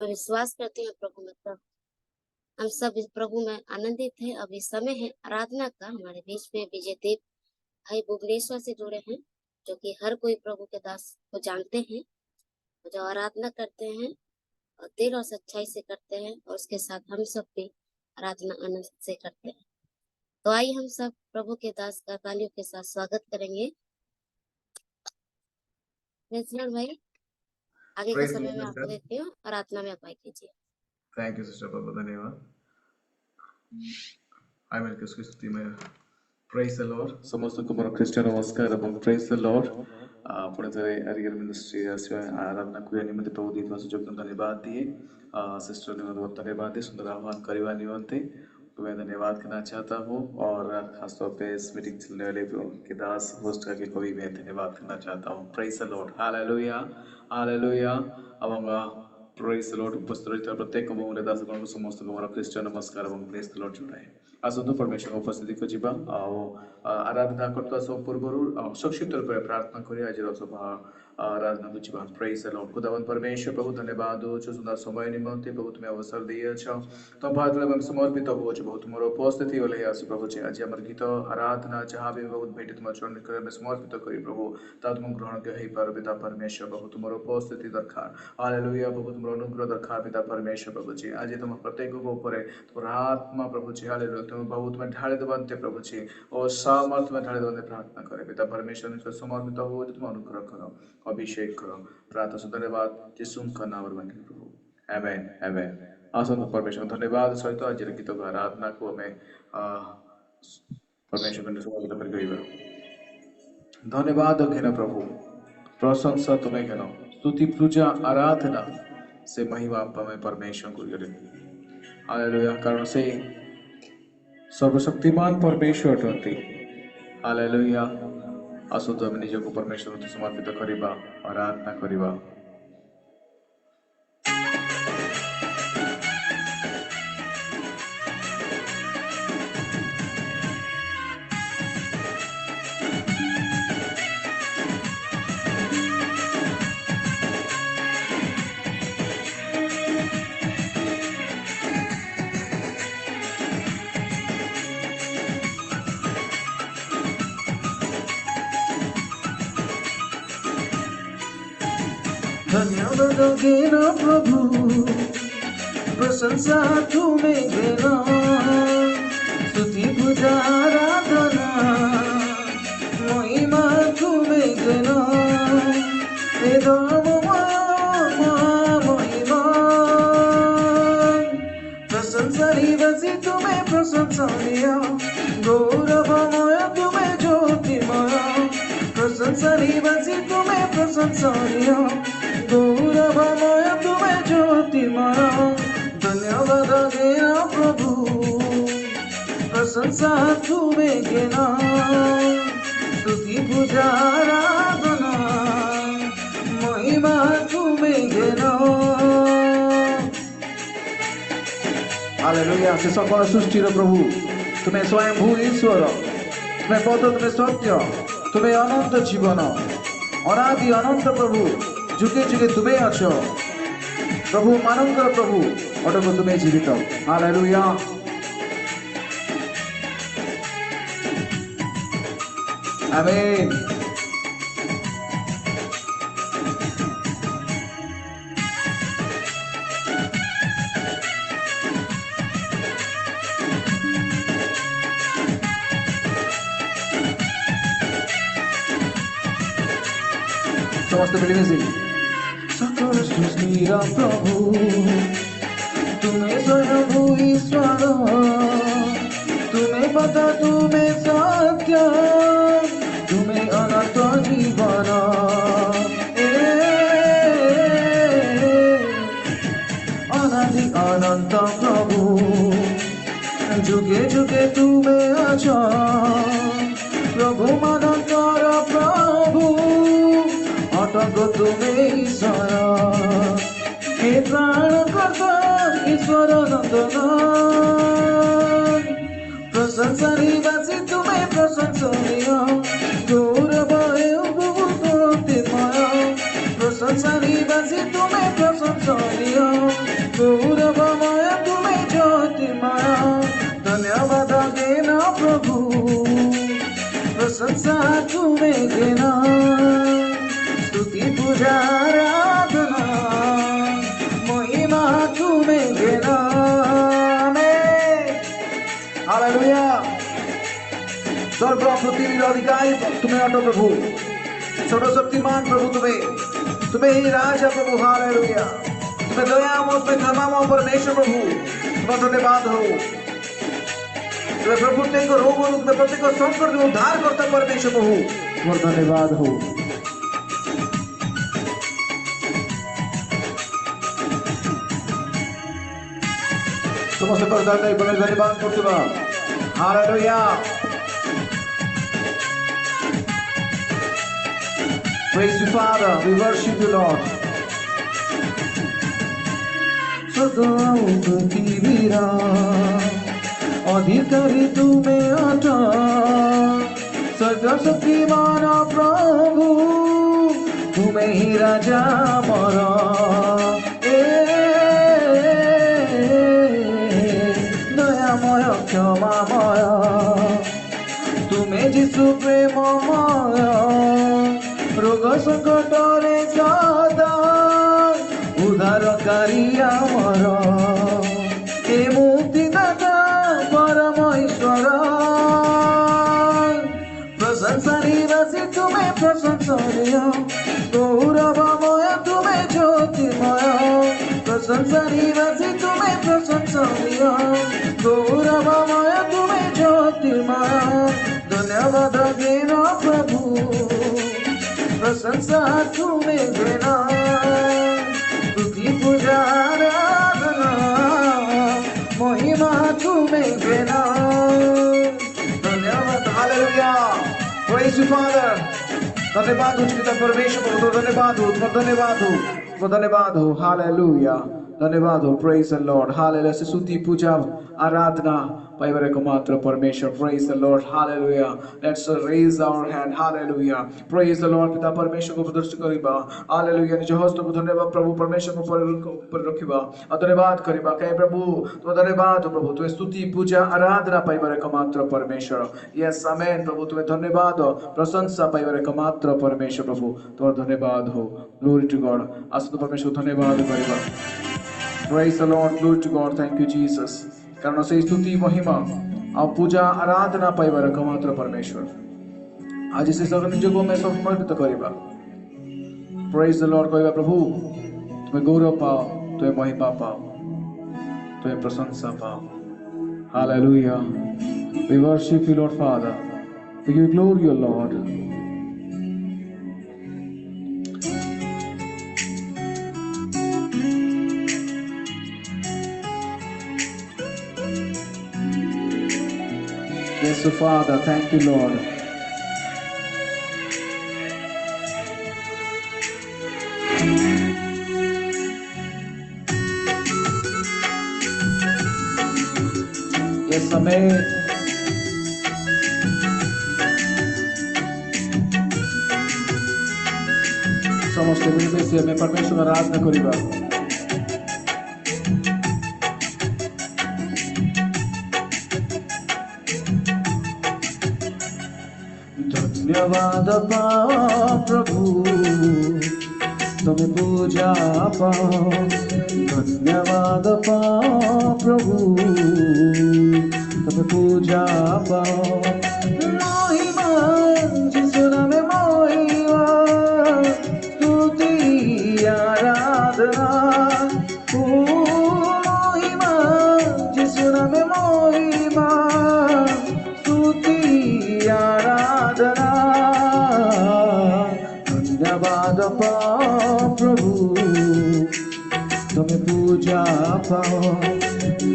मैं विश्वास करती हूँ प्रभु में, प्रभु हम सब इस प्रभु में आनंदित हैं। अब इस समय है आराधना का। हमारे बीच में विजय देव भाई भुवनेश्वर से जुड़े हैं, जो कि हर कोई प्रभु के दास को जानते हैं, जो आराधना करते हैं और दिल और सच्चाई से करते हैं, और उसके साथ हम सब भी आराधना आनंद से करते हैं। तो आइए हम सब प्रभु के दास का तालियों के साथ स्वागत करेंगे। भाई आगे का समय में आपको देती हूँ, आराधना में अगुवाई कीजिए। थैंक यू सिस्टर, बहुत धन्यवाद। आमेन की स्तुति में प्रेज द लॉर्ड। समस्त को मोर क्रिस्चियन नमस्कार एवं प्रेज द लॉर्ड। पुणे थे एरियर मिनिस्ट्री आराधना को निमित्त प्रभु दी सुजोग धन्यवाद दिए। सिस्टर ने बहुत धन्यवाद दिए सुंदर आह्वान करवा निमंते मैं धन्यवाद करना चाहता हूँ, और खास तौर पे इस मीटिंग चलने वाले के दास होस्ट करके को भी मैं धन्यवाद करना चाहता हूँ। Praise the Lord, hallelujah hallelujah. अब प्रेज द लॉर्ड उपस्थित प्रत्येक मोहरे दास को समस्त मोर क्रिस्चियन नमस्कार एवं प्रेज द लॉर्ड जुटाए। आसନ୍ତୁ परमेश्वर उपस्थिति को जीवा आराधना करता सब पूर्व संक्षिप्त रूप में प्रार्थना करी आज आराधना को जीवा। Praise the Lord. खुदावन परमेश्वर प्रभु धन्यवाद हो सुंदर समय निमंते प्रभु तुम्हें अवसर दिए तुम भाग समर्पित हो प्रभु तुम उपस्थिति होले आस प्रभु आज आम गीत आराधना जहाँ भी प्रभु भेटी तुम चरण कर समर्पित करी प्रभु ता तुम ग्रहण के पार पिता परमेश्वर प्रभु तुम उपस्थिति दरकार। हालेलुया प्रभु तुम अनुग्रह दरकार पिता परमेश्वर प्रभु जी आज तुम प्रत्येक ऊपर तुम आत्मा प्रभु जी हालेलुया तुम प्रभु तुम्हें ढाली देवंते प्रभु जी और सामर्थ में ढाली देवंते प्रार्थना करे पिता परमेश्वर निश्चय समर्पित हो तुम अनुग्रह करो अभिषेक करो प्रार्थना से धन्यवाद यीशु का नाम में प्रभु आमेन आमेन। आसन परमेश्वर धन्यवाद सहित आज गीत को आराधना को हमें परमेश्वर को समर्पित कर धन्यवाद घेन प्रभु प्रशंसा तुम्हें घेन स्तुति पूजा आराधना से महिमा में परमेश्वर को हालेलुया कारण से सर्वशक्तिमान परमेश्वर अटंती। हालेलुया आसतु आम निजक परमेश्वर को समर्पित करवा आराधना करवा। धन्यवाद घेना प्रभु प्रशंसा तुम्हें घेना स्तुति पूजा आराधना महिमा तुम्हें घेना हे धर्म महिमा प्रशंसा निवासी तुम्हें प्रशंसनीय गौरवमय तुम्हें ज्योतिमय प्रशंसा निवासी तुम्हें प्रशंसनीय गौरवमय तुम्हें ज्योतिमय धन्यवाद घेना प्रभु प्रशंसा तुम्हें घेना स्तुति पूजा आराधना महिमा तुम्हें घेना। हालेलुया से सकल सृष्टि प्रभु तुम्हें स्वयं भू ईश्वर तुम्हें पद तुम्हें सत्य तुम्हें अनंत जीवन अनादि अनंत प्रभु जुगे जुगे तुम्हें अच्छ प्रभु मानंकर प्रभु अटक तुम्हें जीवित। हालेलुया आमीन। समस्त मिलिमिशि सकल सृष्टिर प्रभु तुम्हें स्वयं भू ईश्वर तुम्हें पता तुम्हें सत्य तुम्हें अनंत जीवन अनादि अनंत प्रभु जुगे जुगे तुम्हें अच्छा प्रभु मानकर प्रभु अटक तुम्हें ईश्वर हे प्राण कर्ता ईश्वर नंदन प्रशंसा निवासी तुम्हें प्रशंसनीय गौरवमय प्रभु प्रशंसा निवासी तुम्हें प्रशंसनीय गौरवमय तुम्हें ज्योतिमय धन्यवाद देना प्रभु प्रशंसा तुम्हें देना स्तुति पूजा आराधना महिमा तुम्हें देना हालेलुया स्वर्ग पृथ्वी अधिकारी तुम्हें अटो प्रभु सर्वशक्तिमान प्रभु तुम्हें ही राजा प्रभु हालेलुया तुम्हें दयामय तुम्हें क्षमामय परमेश्वर प्रभु तुम्हें धन्यवाद हो तुम्हें प्रत्येक रोग तुम्हें प्रत्येक संकट में उद्धार करता परमेश्वर प्रभु तुम्हें धन्यवाद हो समस्त करदाता तुम्हें धन्यवाद करते hallelujah Praise you, Father. We worship you, Lord. पृथ्वीरा अधिकारी तुम्हें अटा सर्वशक्तिमान प्रभु तुम्हें ही राजा मरा दयामय क्षमामय तुम्हें जिसु प्रेममय रोग संकट रे सदा उद्धारकारी आमर ए मुक्तिदाता परम ईश्वर प्रशंसा निवासी तुम्हें प्रशंसनीय गौरवमय तुम्हें ज्योतिमय प्रशंसा निवासी तुम्हें प्रशंसनीय गौरवमय तुम्हें ज्योतिमय धन्यवाद देना प्रभु प्रशंसा तुम्हें देना स्तुति पूजा आराधना महिमा तुम्हें देना धन्यवाद हालेलुया प्रेज यू फादर धन्यवाद हो पिता परमेश्वर को धन्यवाद हो धन्यवाद हो हालेलुया धन्यवाद हो प्रेज द लॉर्ड हालेलुया स्तुति पूजा आराधना पाइबारे को मात्र परमेश्वर praise the Lord hallelujah let's raise our hand hallelujah praise the Lord पिता परमेश्वर को प्रदर्शित करिबा हालेलुया निज हस्त को धन्यवाद प्रभु परमेश्वर को ऊपर रखिबा धन्यवाद करिबा कहे प्रभु तो धन्यवाद हो प्रभु तुम्हें स्तुति पूजा आराधना पाइबारे को मात्र परमेश्वर यस आमेन प्रभु तुम्हें धन्यवाद हो प्रशंसा पाइबारे को मात्र परमेश्वर प्रभु तुम्हारा धन्यवाद हो ग्लोरी टू गॉड आसुत परमेश्वर धन्यवाद करिबा praise the Lord glory to God thank you Jesus कारण से स्तुति महिमा आ पूजा आराधना पाइबार एकमात्र परमेश्वर आज से सगल निजको में समर्पित करिबा प्रेज द लॉर्ड कहबा प्रभु तुम्हें गौरव पाओ तुम्हें महिमा पाओ तुम्हें प्रशंसा पाओ hallelujah we worship you Lord Father we give glory your Lord Yes, so Father, thank you, Lord. Yes, Amen. समस्त मिलमिशी हमें परमेश्वर का आराधना करिबा धन्यवाद पाओ प्रभु तुम्हें पूजा पाओ धन्यवाद पाओ प्रभु तुम्हें पूजा पाओ महिमा जिसु नाम महिमा स्तुति आराधना ओ महिमा जिसु नाम महिमा स्तुति आराधना धन्यवाद पाओ प्रभु तुम्हें पूजा पाओ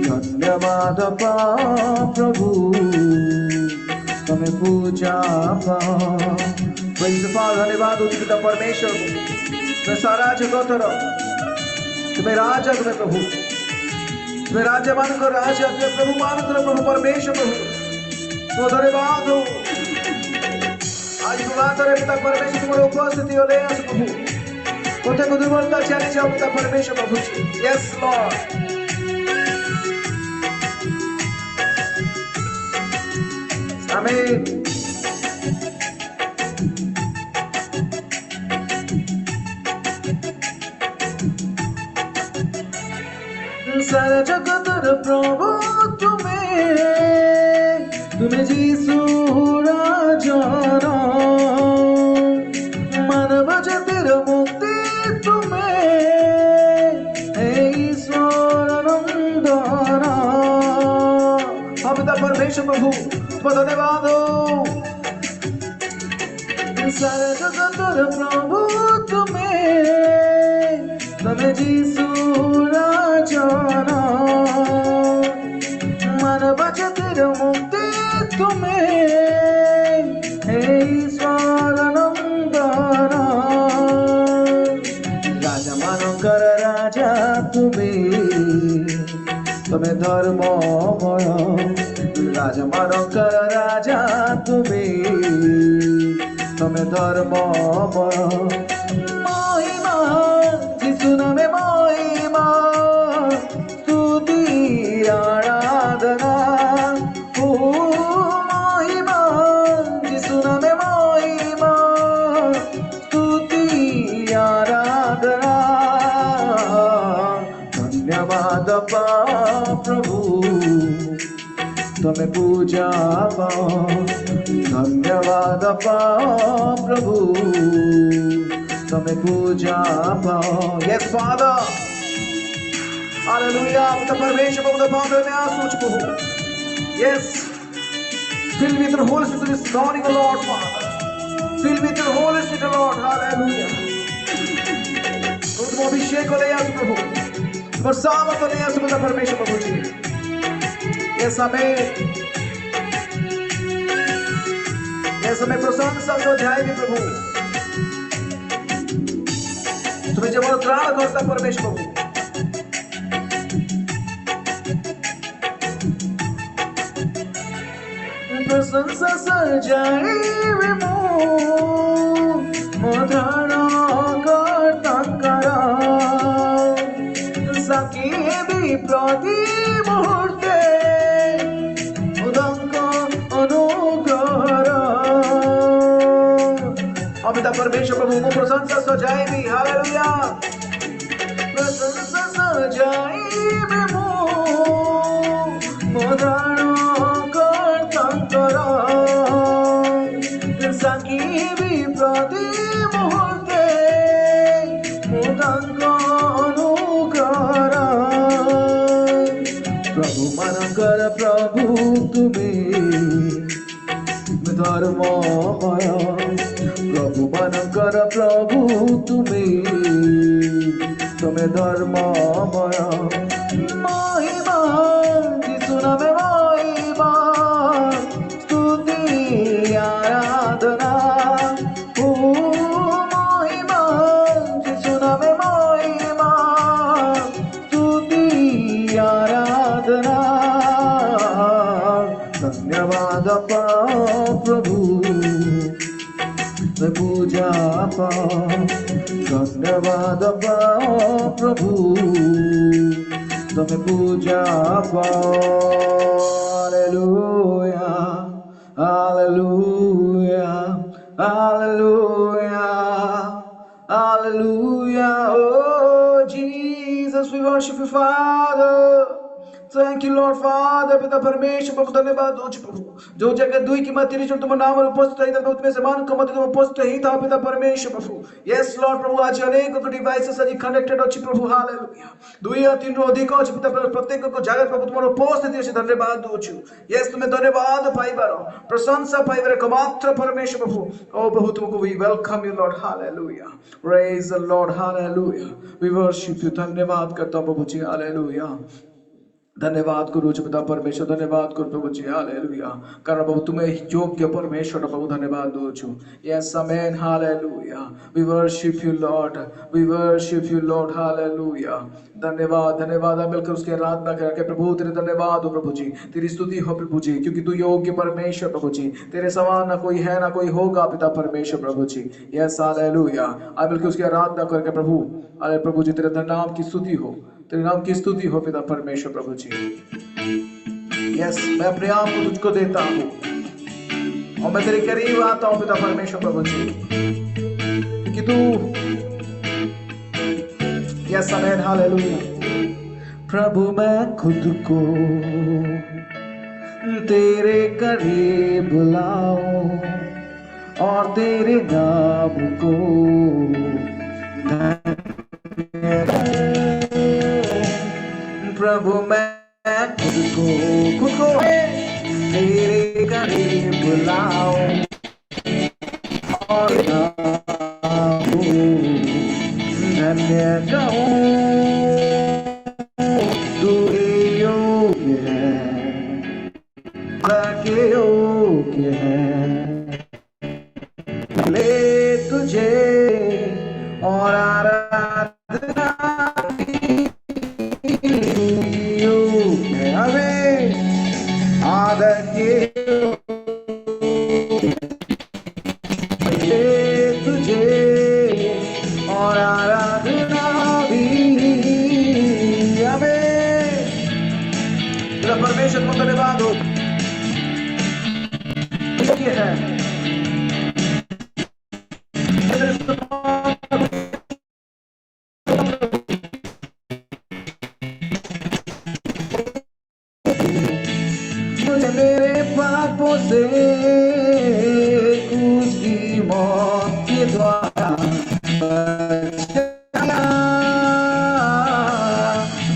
धन्यवाद पाओ प्रभु तुम्हें पूजा पाओ प्रेज द फादर धन्यवाद हो पिता परमेश्वर तुम्हें सारा जगत तुम्हें राजा तुम्हें प्रभु तुम्हें राजा मानकर राजा तुम्हें प्रभु मानकर प्रभु परमेश्वर प्रभु तो धन्यवाद हो आज तुम्हारा पिता परमेश्वर तुम्हारे उपस्थिति हो ले प्रभु कोते को दुर्बलता चले जाओ पिता परमेश्वर प्रभु यस लॉर्ड आमीन। सारा जगतर प्रभु तुम्हें जीसु राजा मानव जातिर मुक्ति तुम्हें हे ईश्वर नंदन। पिता परमेश्वर प्रभु तुम्हें धन्यवाद हो। सारा जगतर प्रभु तुम्हें जीसु राजा मानव जातिर मुक्ति तुम्हें हे ईश्वर नंदन। राजा मानकर राजा तुम्हें धर्ममय। राजा मानकर राजा तुम्हें धर्ममय। महिमा जिसु नामे महिमा स्तुति आराधना। ओ महिमा जिसु नामे महिमा स्तुति आराधना। धन्यवाद प्रभु तुम्हें पूजा धन्यवाद प्रभु तुम्हें पूजा यस फादर हालेलुया। पिता परमेश्वर प्रभु द फादर में आसूच प्रभु yes fill with your Holy Spirit this morning O Lord Father fill with your Holy Spirit Lord hallelujah. तुम अभिषेक को ले आसु प्रभु बरसात को ले आसु पिता परमेश्वर प्रभु जी यस आमीन। यस हमें प्रशंसा को जाएगी प्रभु तुम्हें जब त्राण करता परमेश्वर प्रभु प्रशंसा सजाए वे मोधारण करता करा सके भी प्रति मुहूर्ते उदंक अनुग्रह। पिता परमेश्वर प्रभु को प्रशंसा सजाएगी हालेलुया। प्रशंसा सजाएगी मोधारण करता करा सकी भी प्रति मुहूर्ते मुदंक अनुग्रह। प्रभु मनकर प्रभु तुम्हें धर्ममय। प्रभु मनकर प्रभु तुम्हें धर्ममय। महिमा जिसु नामे महिमा स्तुति आराधना। ओ महिमा जिसु नामे महिमा स्तुति आराधना। धन्यवाद प्रभु पूजा धन्यवाद प्रभु तुम्हें पूजा hallelujah hallelujah hallelujah hallelujah. Oh Jesus we worship you Father Thank you Lord Father पिता परमेश्वर प्रभु धन्यवाद हो प्रभु जो जगह दुई की मत तेरी तुम नाम उपस्थित है तुम्हें समान का मत तुम उपस्थित ही था पिता परमेश्वर प्रभु यस लॉर्ड प्रभु आज अनेक को डिवाइसेस आज कनेक्टेड अछि प्रभु हालेलुया दुई या तीन रो अधिक अछि पिता प्रत्येक को जगह प्रभु तुम उपस्थित अछि धन्यवाद हो यस तुम्हें धन्यवाद पाइबारो प्रशंसा पाइबारो एकमात्र परमेश्वर प्रभु ओ प्रभु तुमको we welcome you Lord hallelujah praise the Lord hallelujah we worship you धन्यवाद करता प्रभु जी हालेलुया धन्यवाद करो पिता परमेश्वर धन्यवाद करो प्रभु जी हालेलुया कारण प्रभु तुम्हें योग्य परमेश्वर प्रभु धन्यवाद दो छु yes amen hallelujah we worship you Lord hallelujah धन्यवाद धन्यवाद मिलकर उसकी आराधना करके प्रभु तेरे धन्यवाद हो प्रभु जी तेरी स्तुति हो प्रभु जी क्योंकि तू योग्य परमेश्वर प्रभु जी तेरे समान ना कोई है ना कोई होगा पिता परमेश्वर प्रभु जी यस हालेलुया आज मिलकर उसकी आराधना करके प्रभु अरे प्रभु जी तेरे नाम की स्तुति हो तेरे नाम की स्तुति हो पिता परमेश्वर प्रभु जी यस मैं अपने आप को तुझको देता हूँ और मैं तेरे करीब आता हूँ पिता परमेश्वर प्रभु जी, कि तू यस आमेन हालेलुया। प्रभु मैं खुद को तेरे करीब लाऊं और तेरे नाम को धन्य करूं। प्रभु मैं खुद को तेरे करीब लाऊं और नाम को धन्य कहूं। तू ही योग्य है, के योग्य है, ले तुझे और आराधना योग्य है। हमें आदर के ले तुझे और आराधना भी हमें। परमेश्वर को धन्यवाद हो है। मुझे मेरे पापों से उसकी मौत के द्वारा बचाया।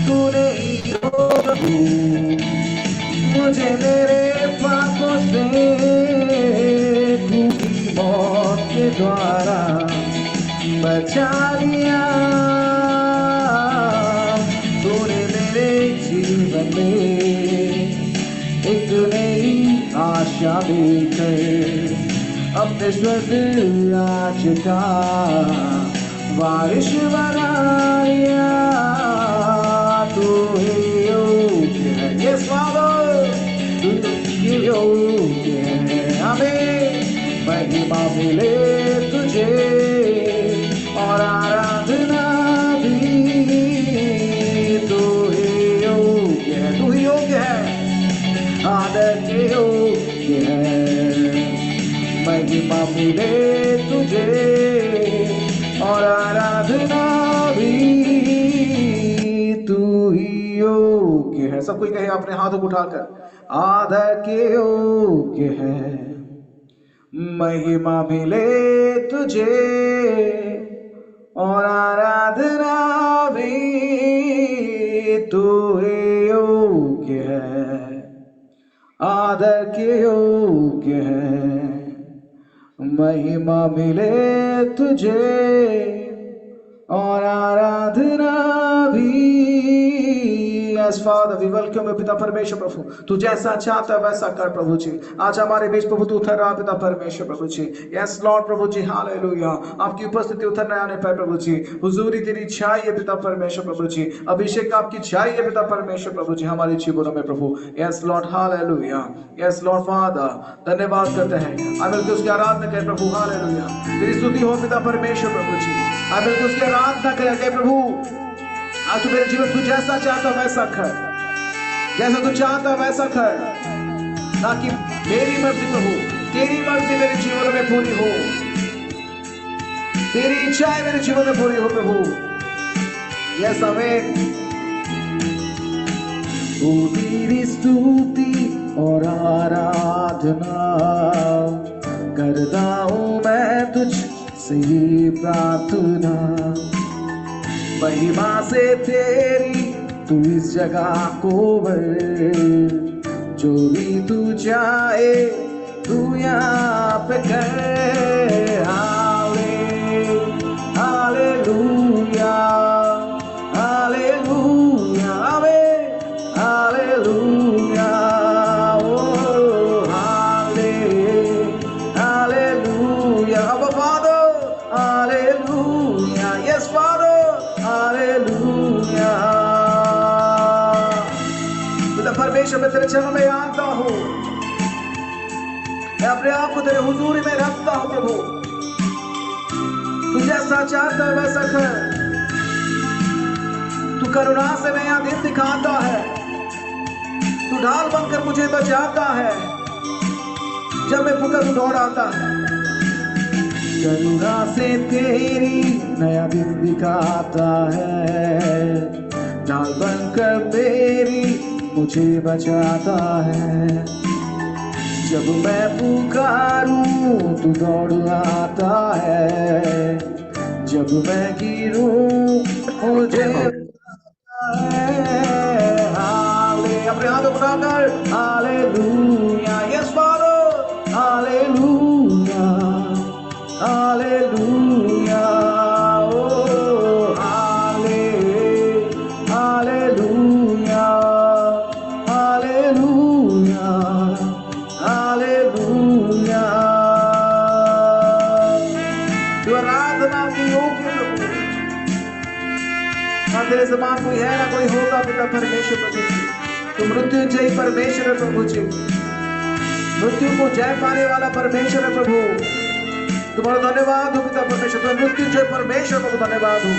तूने मुझे मेरे पापों से मौत के द्वारा बचा लिया। तूने मेरे जीवन में एक नई आशा देकर अपने स्वर्ग राज का वारिस बना लिया। तू ही योग्य है, यस फादर, तू ही योग्य है। हमें महिमा मिले तुझे और आराधना भी। तू ही योग्य है, तू ही योग्य है, आदर के योग्य है। महिमा मिले तुझे और आराधना भी। तू ही योग्य है। सब कोई कहे अपने हाथों को उठाकर, आदर के योग्य है। महिमा मिले तुझे और आराधना भी। तू ही योग्य है, आदर के योग्य है। महिमा मिले तुझे और आराधना भी। Yes, Father, we welcome you, पिता परमेश्वर प्रभु। तू जैसा चाहता है वैसा कर प्रभु जी। आज हमारे बीच प्रभु तू उतर रहा पिता परमेश्वर प्रभु जी। यस लॉर्ड प्रभु जी, हालेलुया। आपकी उपस्थिति उतरने आने पर प्रभु जी, हुजूरी तेरी चाहिए पिता परमेश्वर प्रभु जी। अभिषेक आपकी चाहिए पिता परमेश्वर प्रभु जी हमारे जीवनों में प्रभु। Yes Lord, hallelujah. Yes Lord father, धन्यवाद करते हैं। आए मिलकर उसकी आराधना करें प्रभु, हालेलुया। तेरी स्तुति हो पिता परमेश्वर प्रभु जी। आए मिलकर उसकी आराधना करें प्रभु। आज तू मेरे जीवन तू जैसा चाहता वैसा कर, जैसा तू चाहता वैसा कर, ना कि मेरी मर्जी प्रभु, तेरी मर्जी मेरे जीवन में पूरी हो, तेरी इच्छाएं मेरे जीवन में पूरी हो प्रभु। यस आमीन। ओ तेरी स्तुति और आराधना करता हूं मैं तुझसे प्रार्थना। महिमा से तेरी तू इस जगह को भर, जो भी तू चाहे तू यहाँ पे कर। Hallelujah, hallelujah, hallelujah, oh hallelujah, अब father, hallelujah, yes father, hallelujah. पिता परमेश्वर मैं तेरे चरणों में आता हूँ, मैं अपने आप को तेरे हुजूरी में रखता हूँ प्रभु। तू जैसा चाहता है वैसा कर। तू करुणा से नया दिन दिखाता है, तू ढाल बनकर मुझे बचाता है। जब मैं पुकारूं दौड़ आता है। करुणा से तेरी नया दिन दिखाता है, ढाल बनकर तेरी मुझे बचाता है। जब मैं पुकारूं तू दौड़ आता है, जब मैं गिरूं मुझे अपने हाथों उठाकर hallelujah, yes father, hallelujah, hallelujah, oh hallelujah, hallelujah, hallelujah. तू आराधना की योग्य प्रभु, ना तेरे समान कोई है ना कोई होगा पिता परमेश्वर प्रभु जी। तू मृत्युंजय परमेश्वर है प्रभु जी, मृत्यु को जय पाने वाला परमेश्वर है प्रभु। तुम्हारा धन्यवाद हो पिता परमेश्वर, तुम्हें मृत्युंजय परमेश्वर प्रभु धन्यवाद हो।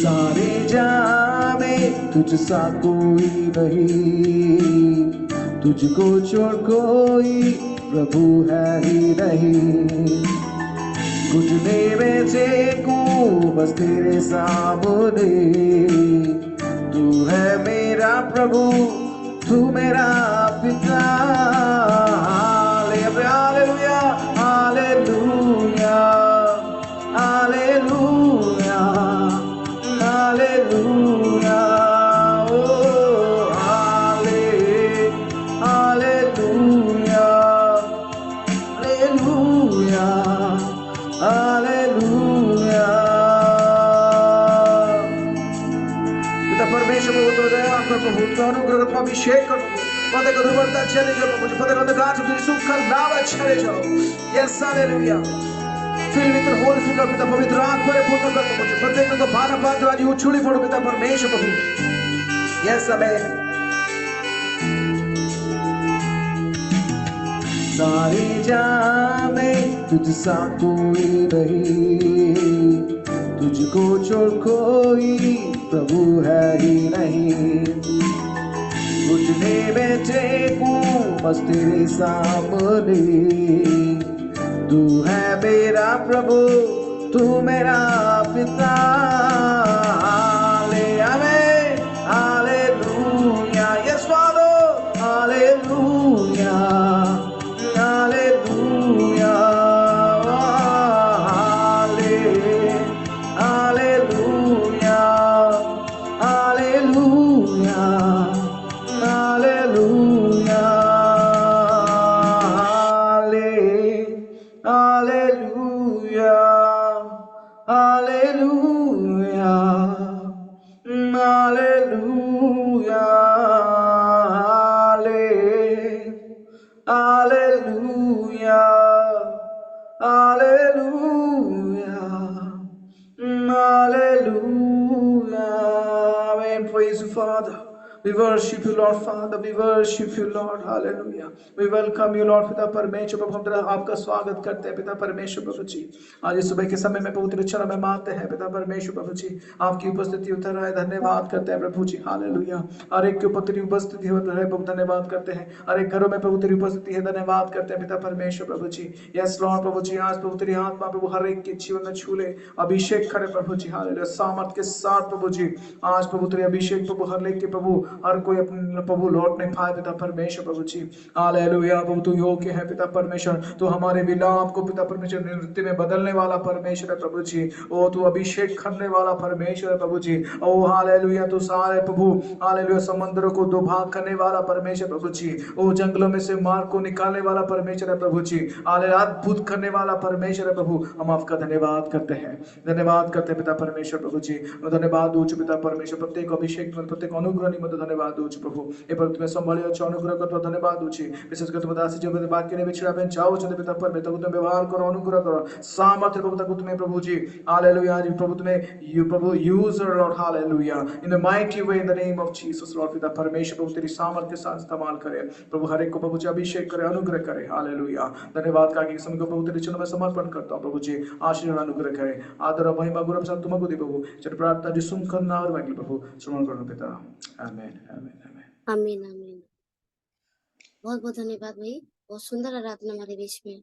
सारे जहां में तुझ सा कोई नहीं, तुझको छोड़ कोई प्रभु है ही नहीं। घुटने में टेकूं बस तेरे सामने, तू है मेरा प्रभु, तू मेरा पिता। Hallelujah, hallelujah, hallelujah, hallelujah, oh hallelujah, hallelujah, hallelujah. पिता परमेश्वर प्रभु तो दया कर प्रभु, तो अनुग्रह को अभिषेक कर प्रभु, पद को दुर्बलता चले जाओ प्रभु, पद को अंधकार से सुख कर लाभ चले जाओ। Yes hallelujah. Fill with the Holy Spirit पिता पवित्र आत्मा से पूर्ण कर प्रभु, प्रत्येक को भाना पात्र आज उछूली पड़ो पिता परमेश्वर प्रभु। Yes amen. सारी जहां में तुझ सा कोई नहीं, तुझको छोड़ कोई प्रभु है ही नहीं। घुटने में टेकूं बस तेरे सामने, तू है मेरा प्रभु, तू मेरा पिता। Hallelujah, yes father, hallelujah, hallelujah, hallelujah, hallelujah, hallelujah, hallelujah, hallelujah, hallelujah, hallelujah, hallelujah, hallelujah. Amen. Praise you, Father. We worship you, Lord Father. We worship you, Lord. Hallelujah. We welcome you, Lord पिता परमेश्वर प्रभु, हम तेरा आपका स्वागत करते हैं पिता परमेश्वर प्रभु जी। आज इस सुबह के समय में पवित्र चरण में मानते हैं पिता परमेश्वर प्रभु जी, आपकी उपस्थिति उतर आए, धन्यवाद करते हैं प्रभु जी। हालेलुया। हर एक के ऊपर तेरी उपस्थिति होता है प्रभु, धन्यवाद करते हैं। हर एक घरों में प्रभु तेरी उपस्थिति है, धन्यवाद करते हैं पिता परमेश्वर प्रभु जी। यस लॉर्ड प्रभु जी, आज प्रभु तेरी आत्मा प्रभु हर एक के जीवन में छू ले, अभिषेक करे प्रभु जी। हालेलुया। सामर्थ के साथ प्रभु जी, आज प्रभु तेरे अभिषेक प्रभु हर एक के प्रभु, हर कोई अपने प्रभु लौट नहीं पाए पिता परमेश्वर प्रभु जी। हालेलुया। प्रभु तू योग्य है पिता परमेश्वर, तू हमारे विलाप को पिता परमेश्वर नृत्य में बदलने वाला परमेश्वर है प्रभु जी। ओ तू अभिषेक करने वाला परमेश्वर है प्रभु जी। ओ हालेलुया। तू सारे प्रभु हालेलुया समुद्रों को दो भाग करने वाला परमेश्वर प्रभु जी। ओ जंगलों में से मार्ग को निकालने वाला परमेश्वर है प्रभु जी। हालेलुया। अद्भुत करने वाला परमेश्वर है प्रभु, हम आपका धन्यवाद करते हैं, धन्यवाद करते हैं पिता परमेश्वर प्रभु जी। धन्यवाद दूँ पिता परमेश्वर, प्रत्येक अभिषेक प्रत्येक अनुग्रह निमित्त धन्यवाद दूँ प्रभु। ए प्रभु तुम्हें संभाली अच्छे अनुग्रह कर धन्यवाद दूँ, विशेष कर तुम दासी जब वाक्य ने बिछड़ा बहन चाहो चंद पिता पर में तब तुम व्यवहार करो, अनुग्रह करो, सामर्थ्य प्रभु तक तुम्हें प्रभु जी। हालेलुया। आज प्रभु तुम्हें you Prabhu use Lord hallelujah in the mighty way in the name of Jesus Lord. पिता परमेश्वर प्रभु तेरी सामर्थ्य के साथ इस्तेमाल करे प्रभु, हर एक को प्रभु जी अभिषेक करे, अनुग्रह करे। हालेलुया। धन्यवाद का समय को प्रभु तेरे चरणों में समर्पण करता हूं प्रभु जी। आशीर्वाद अनुग्रह करे, आदर और महिमा गुरु सब तुमको दे प्रभु। चल प्रार्थना जी सुन करना और मांगी प्रभु श्रवण करो पिता। आमीन आमीन आमीन आमीन आमीन। बहुत बहुत धन्यवाद भाई, बहुत सुंदर आराधना हमारे बीच में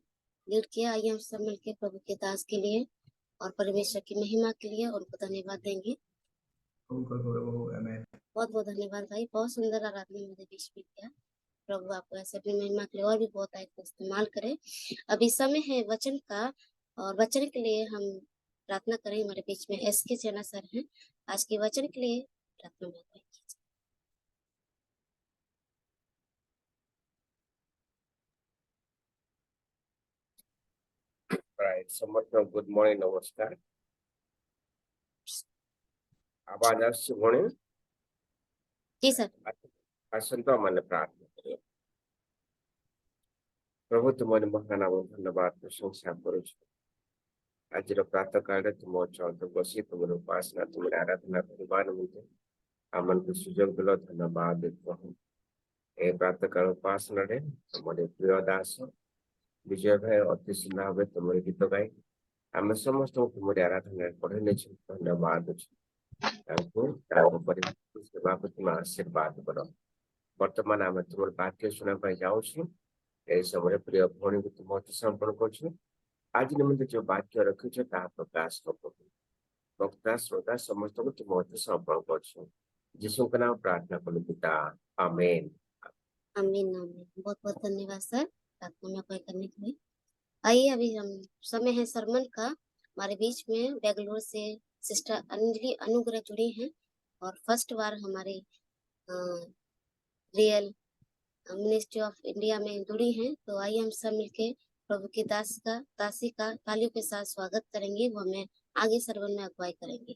लीड किया। आइए हम सब मिलकर प्रभु के दास के लिए और परमेश्वर की महिमा के लिए उनको धन्यवाद देंगे। बहुत बहुत धन्यवाद भाई, बहुत सुंदर आराधना हमारे बीच में किया। प्रभु आपको ऐसे अपनी महिमा के लिए और भी बहुत आयत को इस्तेमाल करे। अभी समय है वचन का, और वचन के लिए हम प्रार्थना करें। हमारे बीच में एसके चैना सर हैं, आज के वचन के लिए प्रार्थना में अगुवाई कीजिए। Right. समर्थन गुड मॉर्निंग, नमस्कार। आवाज आसছে মনে? जी सर। আসুন তো আমাদের প্রার্থনা করি। প্রভু তোমার মহান নাম ধন্যবাদ প্রশংসা করছি। আজর প্রাতঃকালে তোমার চরণে বসি তোমার উপাসনা তোমার আরাধনা করিবার মধ্যে আমাকে সুযোগ দিল, ধন্যবাদ প্রভু। এই প্রাতঃকাল উপাসনারে তোমাদের প্রিয় দাস বিজয় ভাই অতি সুন্দর ভাবে তোমার গীত গাই ଆମେ ସମସ୍ତଙ୍କୁ ତୁମରି ଆରାଧନାରେ ପଢେଇ ନେଇଛୁ। ଧନ୍ୟବାଦ ଅଛି ତାଙ୍କୁ ତାଙ୍କ ପରିବାର ସେବାକୁ ତୁମେ ଆଶୀର୍ବାଦ କର। ବର୍ତ୍ତମାନ ଆମେ ତୁମର ବାକ୍ୟ ଶୁଣିବା ପାଇଁ ଯାଉଛୁ। ଏହି ସମୟରେ ପ୍ରିୟ ଭଉଣୀକୁ ତୁମ ଅତି ସମର୍ପଣ କରୁଛୁ। ଆଜି ନିମନ୍ତେ ଯୋଉ ବାକ୍ୟ ରଖିଛ ତାହା ପ୍ରକାଶ କର। ବକ୍ତା ଶ୍ରୋତା ସମସ୍ତଙ୍କୁ ତୁମ ଅତି ସମର୍ପଣ କରୁଛୁ। ଯୀଶୁଙ୍କ ନାମ ପ୍ରାର୍ଥନା କଲୁ ପିତା, ଆମେନ୍। आमीन आमीन। बहुत बहुत धन्यवाद सर प्रार्थना में अगुवाई करने के लिए। आइए अभी हम समय है सरमन का। हमारे बीच में बेंगलुरु से सिस्टर अंजलि अनुग्रह जुड़ी हैं और फर्स्ट बार हमारे रियल मिनिस्ट्री ऑफ इंडिया में जुड़ी हैं। तो आइए हम सब मिलके प्रभु के दासी का तालियों के साथ स्वागत करेंगे। वो हमें आगे सरमन में अगुवाई करेंगे।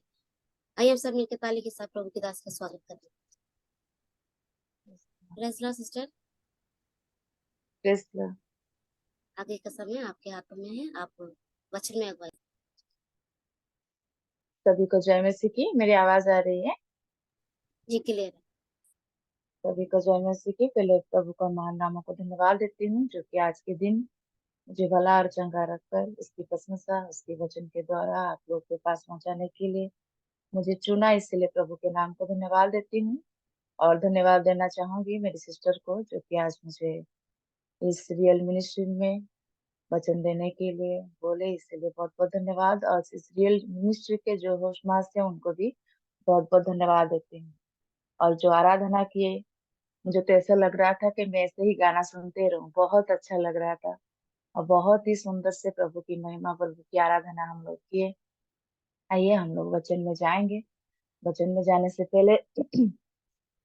आइए हम सब मिलके ताली के साथ प्रभु के दास का स्वागत करेंगे। प्रेज़ लॉर्ड सिस्टर, आगे का समय आपके हाथों में है, आप वचन में अगुवाई। सभी को जय मसीह की। मेरी आवाज आ रही है? जी क्लियर है। सभी को जय मसीह की। पहले प्रभु का महान नामों को धन्यवाद देती हूँ जो कि आज के दिन मुझे भला और चंगा रखकर उसकी प्रशंसा उसके वचन के द्वारा आप लोग के पास पहुंचाने के लिए मुझे चुना, इसलिए प्रभु के नाम को धन्यवाद देती हूँ। और धन्यवाद देना चाहूंगी मेरी सिस्टर को जो कि आज मुझे इस रियल मिनिस्ट्री में वचन देने के लिए बोले, इसलिए बहुत बहुत धन्यवाद। और इस रियल मिनिस्ट्री के जो होस्ट मास्टर हैं उनको भी बहुत बहुत धन्यवाद देती हूँ। और जो आराधना किए, मुझे तो ऐसा लग रहा था कि मैं ऐसे ही गाना सुनते रहूं, बहुत अच्छा लग रहा था और बहुत ही सुंदर से प्रभु की महिमा प्रभु की आराधना हम लोग किए। आइए हम लोग वचन में जाएंगे। वचन में जाने से पहले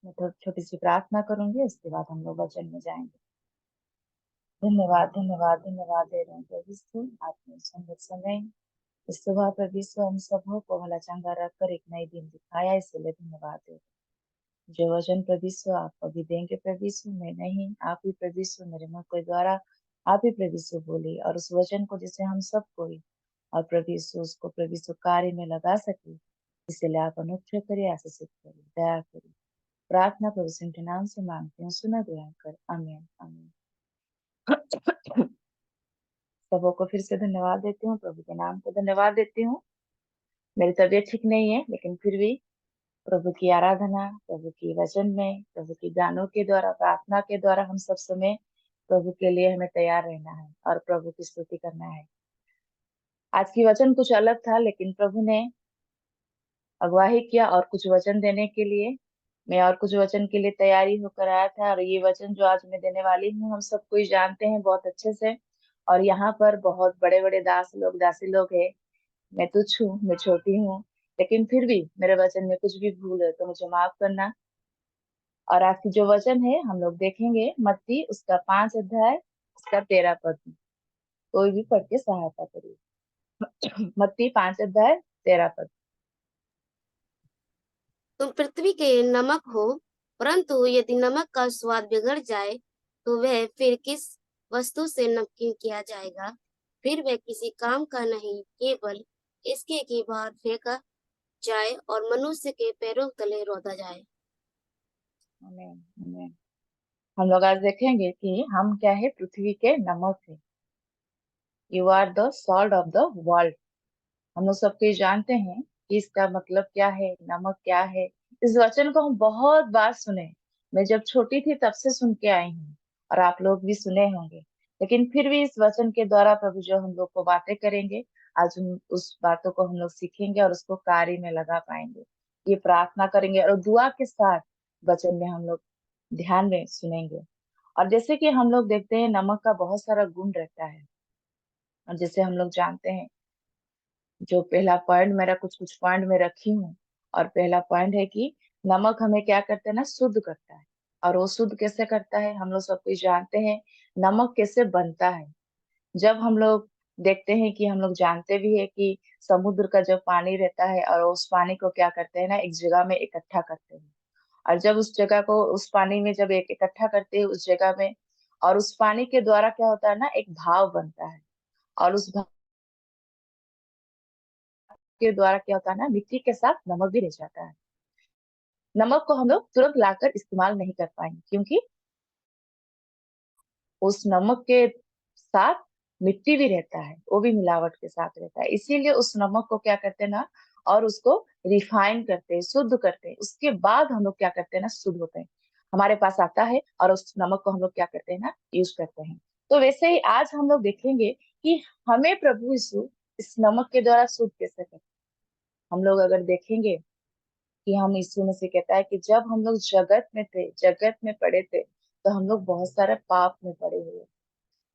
मैं थोड़ी छोटी सी प्रार्थना करूंगी, उसके बाद हम लोग वचन में जाएंगे। धन्यवाद धन्यवाद धन्यवाद दे रहे हैं प्रभु यीशु, आपने सुंदर समय इस सुबह प्रभु यीशु हम सबों को भला चंगा रखकर एक नई दिन दिखाया, इसलिए धन्यवाद दे रहे हैं। जो वचन प्रभु यीशु आप अभी देंगे प्रभु यीशु, मैं नहीं, आप ही प्रभु यीशु मेरे मुख के द्वारा आप ही प्रभु यीशु बोले, और उस वचन को जिसे हम सब कोई और प्रभु यीशु उसको प्रभु यीशु कार्य में लगा सके, इसलिए आप अनुग्रह करिए, आशीषित करिए, दया करिए। प्रार्थना प्रभु यीशु के नाम से मांगते हैं, सुना दया कर, आमीन आमीन। सबों को फिर से धन्यवाद देती हूँ, प्रभु के नाम को धन्यवाद देती हूँ। मेरी तबीयत ठीक नहीं है लेकिन फिर भी प्रभु की आराधना, प्रभु की वचन में, प्रभु की गानों के द्वारा, प्रार्थना के द्वारा हम सब समय प्रभु के लिए हमें तैयार रहना है और प्रभु की स्तुति करना है। आज की वचन कुछ अलग था लेकिन प्रभु ने अगुवाही किया और कुछ वचन देने के लिए मैं और कुछ वचन के लिए तैयारी होकर आया था। और ये वचन जो आज मैं देने वाली हूँ हम सब कोई जानते हैं बहुत अच्छे से, और यहाँ पर बहुत बड़े बड़े दासी लोग हैं। मैं तुच्छ हूँ, मैं छोटी हूँ, लेकिन फिर भी मेरे वचन में कुछ भी भूल है तो मुझे माफ करना। और आज की जो वचन है हम लोग देखेंगे मत्ती उसका 5 अध्याय उसका 13 पद। कोई भी पढ़ के सहायता करिए। मत्ती 5 अध्याय 13 पद। तुम पृथ्वी के नमक हो, परंतु यदि नमक का स्वाद बिगड़ जाए तो वह फिर किस वस्तु से नमकीन किया जाएगा? फिर वह किसी काम का नहीं, केवल इसके कि बाहर फेंका जाए और मनुष्य के पैरों तले रौंदा जाए। आमीन आमीन। हम लोग आज देखेंगे कि हम क्या है, पृथ्वी के नमक है। You are the salt of the world. हम लोग सबके जानते हैं कि इसका मतलब क्या है, नमक क्या है। इस वचन को हम बहुत बार सुने। मैं जब छोटी थी तब से सुन के आई हूँ और आप लोग भी सुने होंगे। लेकिन फिर भी इस वचन के द्वारा प्रभु जो हम लोग को बातें करेंगे, आज हम उस बातों को हम लोग सीखेंगे और उसको कार्य में लगा पाएंगे। ये प्रार्थना करेंगे और दुआ के साथ वचन में हम लोग ध्यान में सुनेंगे। और जैसे कि हम लोग देखते हैं, नमक का बहुत सारा गुण रहता है। और जैसे हम लोग जानते हैं, जो पहला पॉइंट मेरा कुछ कुछ पॉइंट में रखी हूँ, और पहला पॉइंट है कि नमक हमें क्या करता है ना, शुद्ध करता है। और वो शुद्ध कैसे करता है, हम लोग सब कुछ जानते हैं। नमक कैसे बनता है, जब हम लोग देखते हैं कि हम लोग जानते भी है कि समुद्र का जब पानी रहता है और उस पानी को क्या करते हैं ना, एक जगह में इकट्ठा करते हैं। और जब उस जगह को, उस पानी में जब एक इकट्ठा करते हैं उस जगह में, और उस पानी के द्वारा क्या होता है ना, एक भाव बनता है। और उस भाव के द्वारा क्या होता है ना, मिट्टी के साथ नमक भी रह जाता है। नमक को हम लोग तुरंत लाकर इस्तेमाल नहीं कर पाएंगे, क्योंकि उस नमक के साथ मिट्टी भी रहता है, वो भी मिलावट के साथ रहता है। इसीलिए उस नमक को क्या करते हैं ना, और उसको रिफाइन करते हैं, शुद्ध करते हैं। उसके बाद हम लोग क्या करते हैं ना, शुद्ध होते हैं, हमारे पास आता है, और उस नमक को हम लोग क्या करते हैं ना, यूज करते हैं। तो वैसे ही आज हम लोग देखेंगे कि हमें प्रभु यीशु इस नमक के द्वारा शुद्ध कैसे करते हैं। हम लोग अगर देखेंगे कि हम यीशु मसीह कहता है कि जब हम लोग जगत में थे, जगत में पड़े थे, तो हम लोग बहुत सारे पाप में पड़े हुए,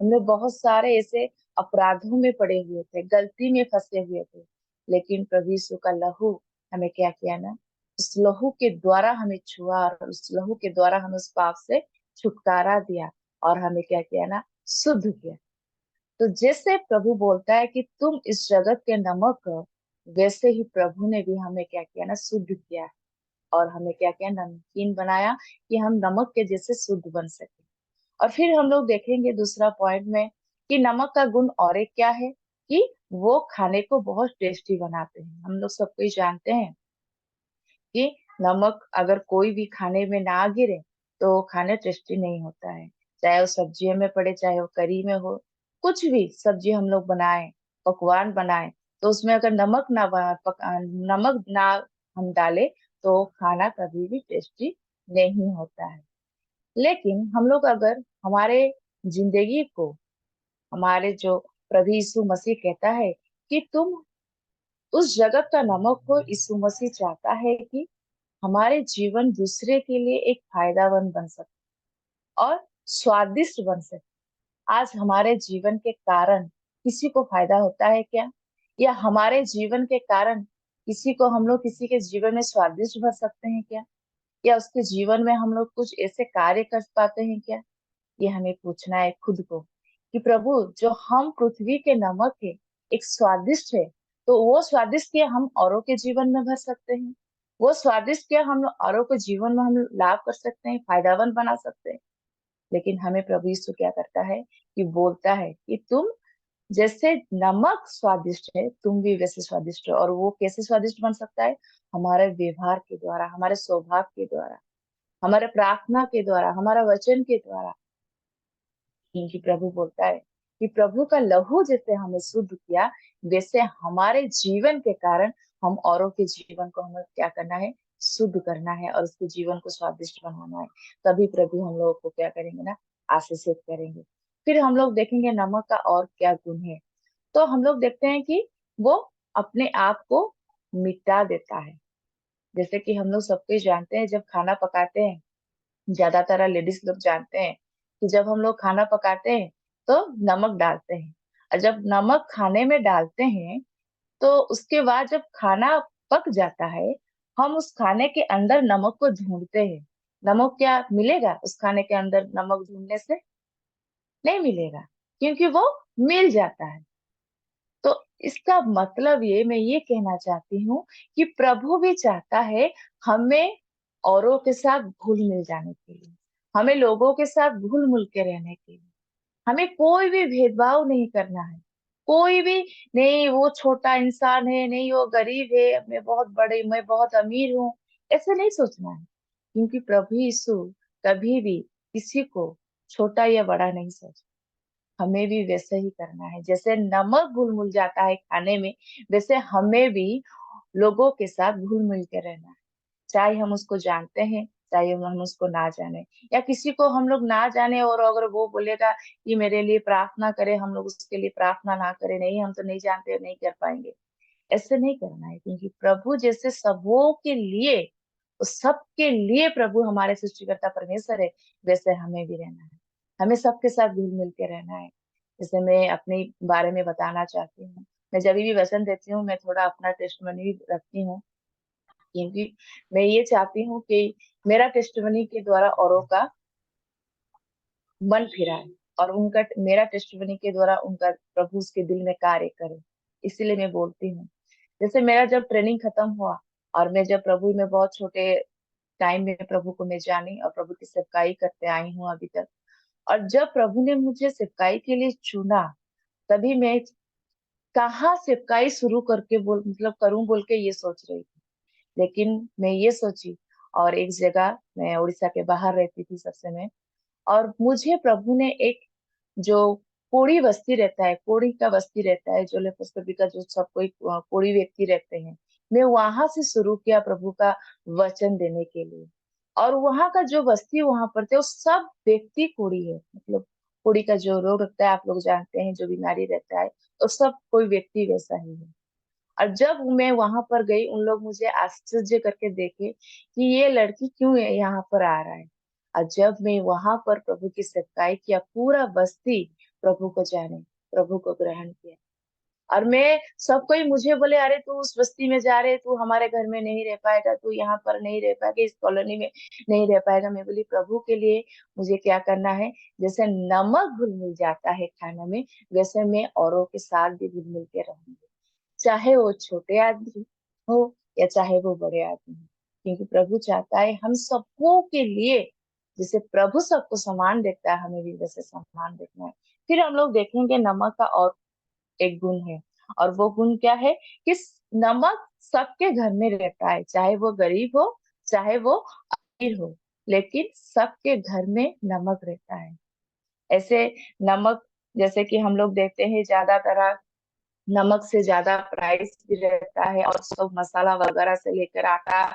हम लोग बहुत सारे ऐसे अपराधों में पड़े हुए थे, गलती में फंसे हुए थे। लेकिन प्रभु यीशु का लहू हमें क्या किया ना, उस लहू के द्वारा हमें छुआ, और उस लहू के द्वारा हमें उस पाप से छुटकारा दिया, और हमें क्या किया ना, शुद्ध किया। तो जैसे प्रभु बोलता है कि तुम इस जगत के नमक हो, वैसे ही प्रभु ने भी हमें क्या किया ना, शुद्ध किया, और हमें क्या किया, नमकीन बनाया, कि हम नमक के जैसे शुद्ध बन सके। और फिर हम लोग देखेंगे दूसरा पॉइंट में कि नमक का गुण और एक क्या है, कि वो खाने को बहुत टेस्टी बनाते हैं। हम लोग सब कुछ जानते हैं कि नमक अगर कोई भी खाने में ना गिरे तो वो खाने टेस्टी नहीं होता है। चाहे वो सब्जियों में पड़े, चाहे वो करी में हो, कुछ भी सब्जी हम लोग बनाए, पकवान बनाए, तो उसमें अगर नमक ना हम डाले, तो खाना कभी भी टेस्टी नहीं होता है। लेकिन हम लोग अगर हमारे जिंदगी को, हमारे जो प्रभु यीशु मसीह कहता है कि तुम उस जगत का नमक हो, यीशु मसीह चाहता है कि हमारे जीवन दूसरे के लिए एक फायदामंद बन सके और स्वादिष्ट बन सके। आज हमारे जीवन के कारण किसी को फायदा होता है क्या, या हमारे जीवन के कारण किसी को, हम लोग किसी के जीवन में स्वादिष्ट भर सकते हैं क्या, या उसके जीवन में हम लोग कुछ ऐसे कार्य कर पाते हैं क्या? ये हमें पूछना है खुद को, कि प्रभु जो हम पृथ्वी के नमक है, एक स्वादिष्ट है, तो वो स्वादिष्ट क्या हम औरों के जीवन में भर सकते हैं? वो स्वादिष्ट क्या हम औरों के जीवन में हम लाभ कर सकते हैं, फायदामंद बना सकते हैं? लेकिन हमें प्रभु यीशु क्या करता है, कि बोलता है कि तुम जैसे नमक स्वादिष्ट है, तुम भी वैसे स्वादिष्ट हो। और वो कैसे स्वादिष्ट बन सकता है? हमारे व्यवहार के द्वारा, हमारे स्वभाव के द्वारा, हमारे प्रार्थना के द्वारा, हमारा वचन के द्वारा। क्योंकि प्रभु बोलता है कि प्रभु का लहू जैसे हमें शुद्ध किया, वैसे हमारे जीवन के कारण हम औरों के जीवन को हमें क्या करना है, शुद्ध करना है, और उसके जीवन को स्वादिष्ट बनाना है। तभी प्रभु हम लोगों को क्या करेंगे ना, आशीषित करेंगे। फिर हम लोग देखेंगे नमक का और क्या गुण है। तो हम लोग देखते हैं कि वो अपने आप को मिटा देता है। जैसे कि हम लोग सब कुछ जानते हैं, जब खाना पकाते हैं, ज्यादातर लेडीज लोग जानते हैं कि जब हम लोग खाना पकाते हैं तो नमक डालते हैं। और जब नमक खाने में डालते हैं, तो उसके बाद जब खाना पक जाता है, हम उस खाने के अंदर नमक को ढूंढते हैं। नमक क्या मिलेगा उस खाने के अंदर नमक ढूंढने से? नहीं मिलेगा, क्योंकि वो मिल जाता है। तो इसका मतलब ये, मैं ये कहना चाहती हूँ कि प्रभु भी चाहता है हमें औरों के साथ घुल मिल जाने के लिए, हमें लोगों के साथ घुल मिल के रहने के लिए। हमें कोई भी भेदभाव नहीं करना है, कोई भी नहीं, वो छोटा इंसान है, नहीं वो गरीब है, मैं बहुत अमीर हूँ, ऐसे नहीं सोचना है। क्योंकि प्रभु यीशु कभी भी किसी को छोटा या बड़ा नहीं सोचता। हमें भी वैसे ही करना है, जैसे नमक घुल मिल जाता है खाने में, वैसे हमें भी लोगों के साथ घुल मिल के रहना है। चाहे हम उसको जानते हैं, चाहिए हम उसको ना जाने, या किसी को हम लोग ना जाने और अगर वो बोलेगा कि मेरे लिए प्रार्थना करे, हम लोग उसके लिए प्रार्थना ना करें, नहीं हम तो नहीं जानते, नहीं कर पाएंगे, ऐसे नहीं करना है। क्योंकि प्रभु जैसे सबों के लिए, उस सबके लिए प्रभु हमारे सृष्टिकर्ता परमेश्वर है, वैसे हमें भी रहना है। हमें सबके साथ घुल मिल के रहना है। जैसे मैं अपने बारे में बताना चाहती हूँ, मैं जब भी वचन देती हूँ मैं थोड़ा अपना टेस्टमनी भी रखती हूँ, क्योंकि मैं ये चाहती हूँ कि मेरा टेस्टमनी के द्वारा औरों का मन फिराए, और उनका मेरा टेस्टमनी के द्वारा उनका प्रभु उसके दिल में कार्य करे। इसीलिए मैं बोलती हूँ। जैसे मेरा जब ट्रेनिंग खत्म हुआ और मैं जब प्रभु में बहुत छोटे टाइम में प्रभु को मैं जानी और प्रभु की सेवकाई करते आई हूँ अभी तक, और जब प्रभु ने मुझे सेवकाई के लिए चुना, तभी मैं कहाँ सेवकाई शुरू करके बोल मतलब करूं बोल के ये सोच रही थी। लेकिन मैं ये सोची, और एक जगह मैं उड़ीसा के बाहर रहती थी सबसे में, और मुझे प्रभु ने एक जो कोढ़ी बस्ती रहता है, कोढ़ी का बस्ती रहता है, जो लेप्रोस्कोपी का जो सब कोई कोढ़ी व्यक्ति रहते हैं, मैं वहां से शुरू किया प्रभु का वचन देने के लिए। और वहां का जो बस्ती वहां पर थे वो सब व्यक्ति कोढ़ी है, मतलब कोढ़ी का जो रोग रहता है आप लोग जानते हैं, जो बीमारी रहता है, तो सब कोई व्यक्ति वैसा ही है। और जब मैं वहां पर गई, उन लोग मुझे आश्चर्य करके देखे कि ये लड़की क्यों यहाँ पर आ रहा है। और जब मैं वहां पर प्रभु की सेवकाई किया, पूरा बस्ती प्रभु को जाने, प्रभु को ग्रहण किया। और मैं सब कोई मुझे बोले, अरे तू उस बस्ती में जा रहे, तू हमारे घर में नहीं रह पाएगा, तू यहाँ पर नहीं रह पाएगा, इस कॉलोनी में नहीं रह पाएगा। मैं बोली प्रभु के लिए मुझे क्या करना है, जैसे नमक घुल मिल जाता है खाना में, वैसे मैं औरों के साथ भी घुल मिल के रहूंगी, चाहे वो छोटे आदमी हो या चाहे वो बड़े आदमी हो। क्योंकि प्रभु चाहता है हम सबको के लिए, जैसे प्रभु सबको सम्मान देता है, हमें भी वैसे सम्मान देना है। फिर हम लोग देखेंगे नमक का और एक गुण है, और वो गुण क्या है कि नमक सबके घर में रहता है, चाहे वो गरीब हो चाहे वो अमीर हो, लेकिन सबके घर में नमक रहता है। ऐसे नमक, जैसे कि हम लोग देखते हैं ज्यादातर नमक से ज्यादा प्राइस भी रहता है, और सब मसाला वगैरह से लेकर आटा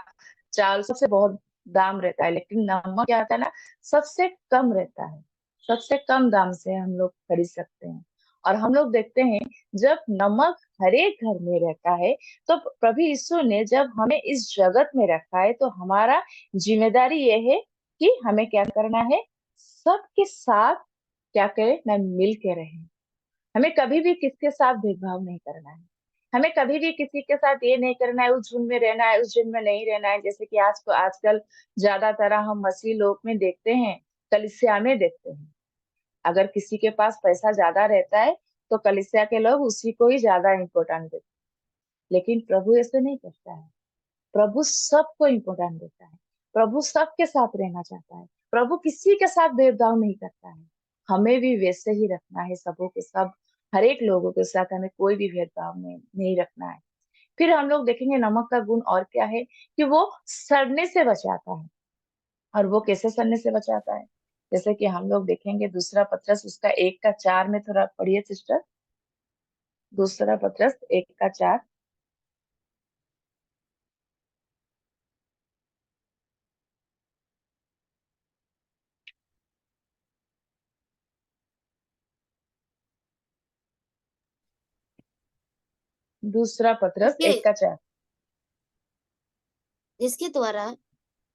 चावल सबसे बहुत दाम रहता है, लेकिन नमक क्या होता है ना, सबसे कम रहता है, सबसे कम दाम से हम लोग खरीद सकते हैं। और हम लोग देखते हैं जब नमक हर एक घर में रहता है, तो प्रभु यीशु ने जब हमें इस जगत में रखा है, तो हमारा जिम्मेदारी ये है कि हमें क्या करना है, सबके साथ क्या करें ना, मिल के रहें। हमें कभी भी किसके साथ भेदभाव नहीं करना है, हमें कभी भी किसी के साथ ये नहीं करना है उस झुंड में रहना है उस झुंड में नहीं रहना है। जैसे कि आजकल ज्यादातर हम मसीह लोग में देखते हैं, कलीसिया में देखते हैं, अगर किसी के पास पैसा ज्यादा रहता है तो कलीसिया के लोग उसी को ही ज्यादा इम्पोर्टेंस देते हैं। लेकिन प्रभु ऐसे नहीं करता है, प्रभु सबको इम्पोर्टेंस देता है, प्रभु सबके साथ रहना चाहता है, प्रभु किसी के साथ भेदभाव नहीं करता है। हमें भी वैसे ही रखना है, सबों के सब, हर एक लोगों के साथ हमें कोई भी भेदभाव नहीं रखना है। फिर हम लोग देखेंगे नमक का गुण और क्या है कि वो सड़ने से बचाता है। और वो कैसे सड़ने से बचाता है, जैसे कि हम लोग देखेंगे दूसरा पत्रस उसका 1:4 में, थोड़ा पढ़िए सिस्टर, दूसरा पत्रस 1:4। दूसरा पत्रस इसके 1:4। जिसके द्वारा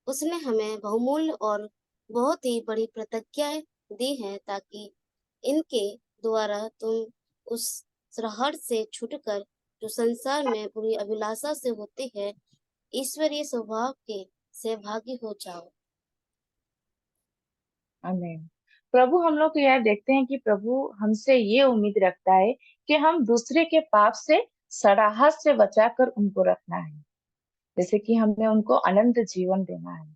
उसने हमें बहुमूल्य और बहुत ही बड़ी प्रतिज्ञाएं दी हैं, ताकि इनके द्वारा तुम उस सहट से छूटकर जो संसार में बुरी अभिलाषा से होती है, ईश्वरीय स्वभाव के सहभागी हो जाओ। आमीन। प्रभु हम लोग को यह देखते हैं कि प्रभु हमसे ये उम्मीद रखता है कि हम दूसरे के पाप से सड़ाहट से बचाकर उनको रखना है, जैसे कि हमें उनको अनंत जीवन देना है।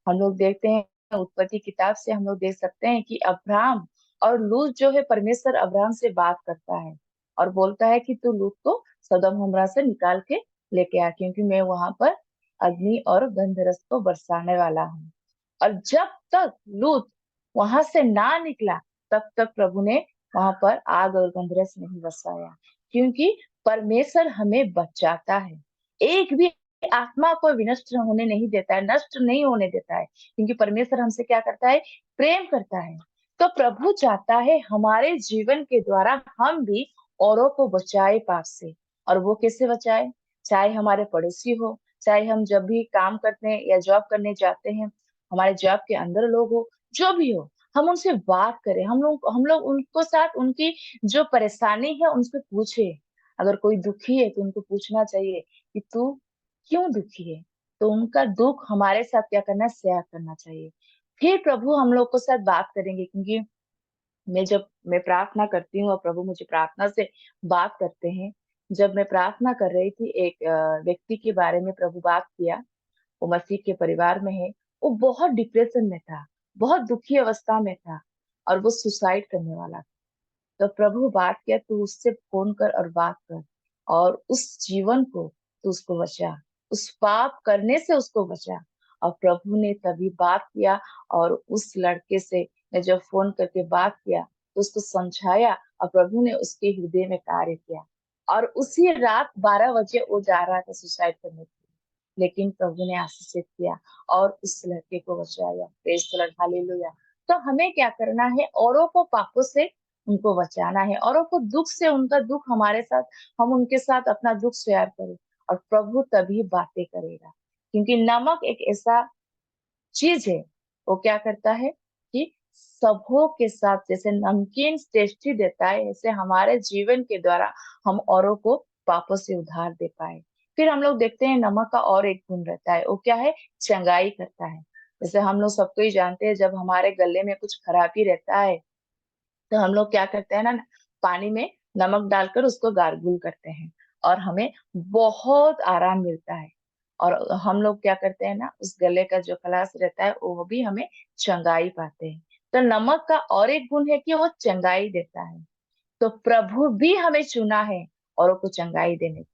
हम लोग देखते हैं उत्पत्ति किताब से, हम लोग देख सकते हैं कि अब्राहम और लूत जो है, परमेश्वर अब्राहम से बात करता है और बोलता है कि तू लूत को सदोम अमोरा से निकाल के लेके आ, क्योंकि मैं वहां पर अग्नि और गंधरस को बरसाने वाला हूँ। और जब तक लूत वहां से ना निकला, तब तक प्रभु ने वहां पर आग और गंधरस नहीं बरसाया, क्योंकि परमेश्वर हमें बचाता है। एक भी आत्मा को विनष्ट होने नहीं देता है, नष्ट नहीं होने देता है, क्योंकि परमेश्वर हमसे क्या करता है, प्रेम करता है। तो प्रभु चाहता है हमारे जीवन के द्वारा हम भी औरों को बचाए पाप से। और वो कैसे बचाए? चाहे हमारे पड़ोसी हो, चाहे हम जब भी काम करते हैं या जॉब करने जाते हैं, हमारे जॉब के अंदर लोग हो, जो भी हो, हम उनसे बात करें, हम लोग उनको साथ उनकी जो परेशानी है उनसे पूछे। अगर कोई दुखी है तो उनको पूछना चाहिए कि तू क्यों दुखी है, तो उनका दुख हमारे साथ क्या करना है, शेयर करना चाहिए। फिर प्रभु हम लोग को साथ बात करेंगे, क्योंकि जब मैं प्रार्थना करती हूँ और प्रभु मुझे प्रार्थना से बात करते हैं। जब मैं प्रार्थना कर रही थी, एक व्यक्ति के बारे में प्रभु बात किया। वो मसीह के परिवार में है। वो बहुत डिप्रेशन में था, बहुत दुखी अवस्था में था, और वो सुसाइड करने वाला था। तो प्रभु बात किया, तू उससे फोन कर और बात कर, और उस जीवन को तू उसको बचा, उस पाप करने से उसको बचा। और प्रभु ने तभी बात किया, और उस लड़के से ने जब फोन करके बात किया तो उसको समझाया, और प्रभु ने उसके हृदय में कार्य किया। और उसी रात 12 बजे वो जा रहा था सुसाइड करने के लिए, लेकिन प्रभु ने आशीषित किया और उस लड़के को बचाया। Praise the Lord, hallelujah. तो हमें क्या करना है, औरों को पापों से उनको बचाना है, औरों को दुख से, उनका दुख हमारे साथ, हम उनके साथ अपना दुख शेयर करें, और प्रभु तभी बातें करेगा। क्योंकि नमक एक ऐसा चीज है, वो क्या करता है कि सबों के साथ, जैसे नमकीन टेस्टी देता है, ऐसे हमारे जीवन के द्वारा हम औरों को पापों से उद्धार दे पाए। फिर हम लोग देखते हैं नमक का और एक गुण रहता है, वो क्या है, चंगाई करता है। जैसे हम लोग सबको ही जानते हैं, जब हमारे गले में कुछ खराबी रहता है तो हम लोग क्या करते हैं ना, पानी में नमक डालकर उसको गार्गुल करते हैं, और हमें बहुत आराम मिलता है। और हम लोग क्या करते हैं ना, उस गले का जो खलास रहता है वो भी हमें चंगाई पाते हैं। तो नमक का और एक गुण है कि वो चंगाई देता है। तो प्रभु भी हमें चुना है औरों को चंगाई देने,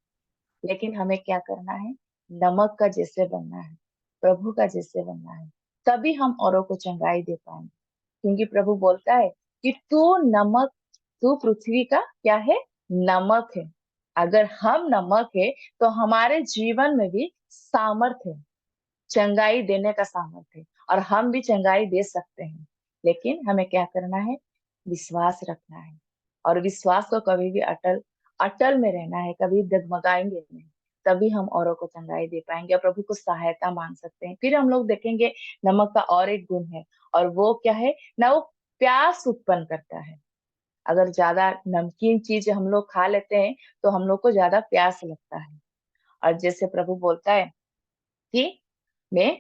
लेकिन हमें क्या करना है, नमक का जैसे बनना है, प्रभु का जैसे बनना है, तभी हम औरों को चंगाई दे पाएंगे। क्योंकि प्रभु बोलता है कि तू नमक, तू पृथ्वी का क्या है, नमक है। अगर हम नमक है तो हमारे जीवन में भी सामर्थ्य है, चंगाई देने का सामर्थ्य है, और हम भी चंगाई दे सकते हैं। लेकिन हमें क्या करना है, विश्वास रखना है, और विश्वास को कभी भी अटल अटल में रहना है, कभी डगमगाएंगे नहीं। तभी हम औरों को चंगाई दे पाएंगे और प्रभु को सहायता मांग सकते हैं। फिर हम लोग देखेंगे नमक का और एक गुण है, और वो क्या है ना, वो प्यास उत्पन्न करता है। अगर ज्यादा नमकीन चीज हम लोग खा लेते हैं तो हम लोग को ज्यादा प्यास लगता है। और जैसे प्रभु बोलता है कि मैं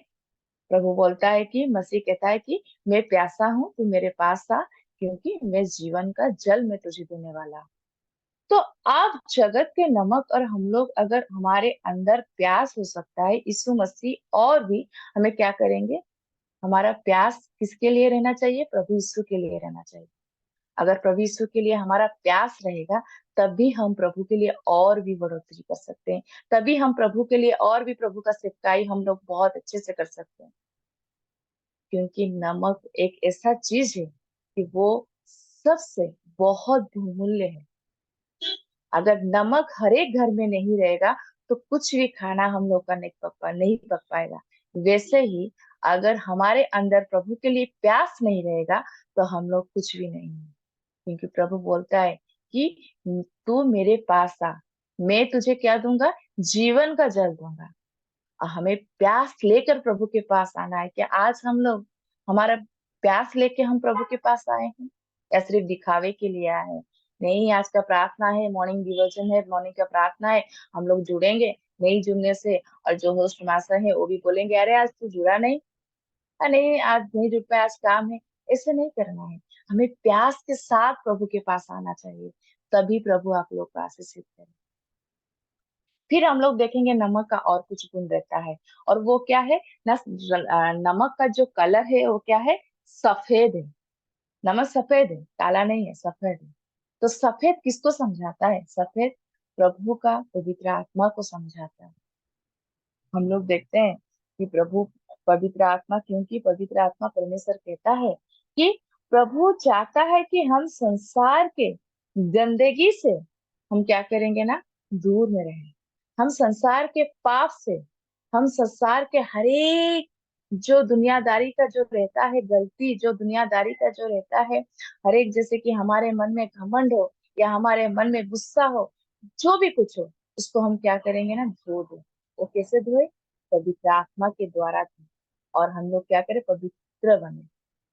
प्रभु बोलता है कि मसीह कहता है कि मैं प्यासा हूं, तू मेरे पास आ, क्योंकि मैं जीवन का जल मैं तुझे देने वाला हूं। तो आप जगत के नमक, और हम लोग अगर हमारे अंदर प्यास हो सकता है यीशु मसीह, और भी हमें क्या करेंगे, हमारा प्यास किसके लिए रहना चाहिए, प्रभु यीशु के लिए रहना चाहिए। अगर प्रभु यीशु के लिए हमारा प्यास रहेगा, तभी हम प्रभु के लिए और भी बढ़ोतरी कर सकते हैं। तभी हम प्रभु के लिए और भी, प्रभु का सेवकाई हम लोग बहुत अच्छे से कर सकते हैं। क्योंकि नमक एक ऐसा चीज है कि वो सबसे बहुत बहुमूल्य है। अगर नमक हर एक घर में नहीं रहेगा तो कुछ भी खाना हम लोग का नहीं पक पाएगा। वैसे ही अगर हमारे अंदर प्रभु के लिए प्यास नहीं रहेगा तो हम लोग कुछ भी नहीं है। क्योंकि प्रभु बोलता है कि तू मेरे पास आ, मैं तुझे क्या दूंगा, जीवन का जल दूंगा। और हमें प्यास लेकर प्रभु के पास आना है। क्या आज हम लोग हमारा प्यास लेके हम प्रभु के पास आए हैं, या सिर्फ दिखावे के लिए आए हैं? नहीं, आज का प्रार्थना है, मॉर्निंग डिवोशन है, मॉर्निंग का प्रार्थना है, हम लोग जुड़ेंगे। नहीं जुड़ने से, और जो होस्ट मास्टर है वो भी बोलेंगे अरे आज तू जुड़ा नहीं, नहीं आज नहीं जुड़ पाया, आज काम है। ऐसे नहीं करना है, हमें प्यास के साथ प्रभु के पास आना चाहिए। तभी प्रभु आप लोग को आशीषित करें। फिर हम लोग देखेंगे नमक का और कुछ गुण रहता है, और वो क्या है ना, नमक का जो कलर है वो क्या है, सफेद है। नमक सफेद है, काला नहीं है, सफेद है। तो सफेद किसको समझाता है, सफेद प्रभु का पवित्र आत्मा को समझाता है। हम लोग देखते हैं कि प्रभु पवित्र आत्मा, क्योंकि पवित्र आत्मा परमेश्वर कहता है कि प्रभु चाहता है कि हम संसार के गंदगी से हम क्या करेंगे ना, दूर में रहें। हम संसार के पाप से हम संसार के हरेक जो दुनियादारी का जो रहता है गलती, जो दुनियादारी का जो रहता है हरेक, जैसे कि हमारे मन में घमंड हो या हमारे मन में गुस्सा हो, जो भी कुछ हो, उसको हम क्या करेंगे ना, धो दो। वो कैसे धोए? पवित्र आत्मा के द्वारा धोए। और हम लोग क्या करें? पवित्र बने,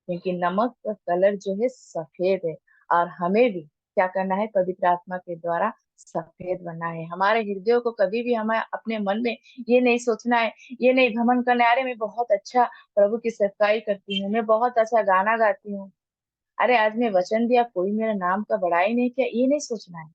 क्योंकि नमक का कलर जो है सफेद है। और हमें भी क्या करना है? पवित्र आत्मा के द्वारा सफेद बनना है। हमारे हृदयों को कभी भी हमें अपने मन में ये नहीं सोचना है, ये नहीं घमंड करना है, अरे मैं बहुत अच्छा प्रभु की सेवकाई करती हूँ, मैं बहुत अच्छा गाना गाती हूँ, अरे आज मैं वचन दिया, कोई मेरा नाम का बड़ाई नहीं किया, ये नहीं सोचना है।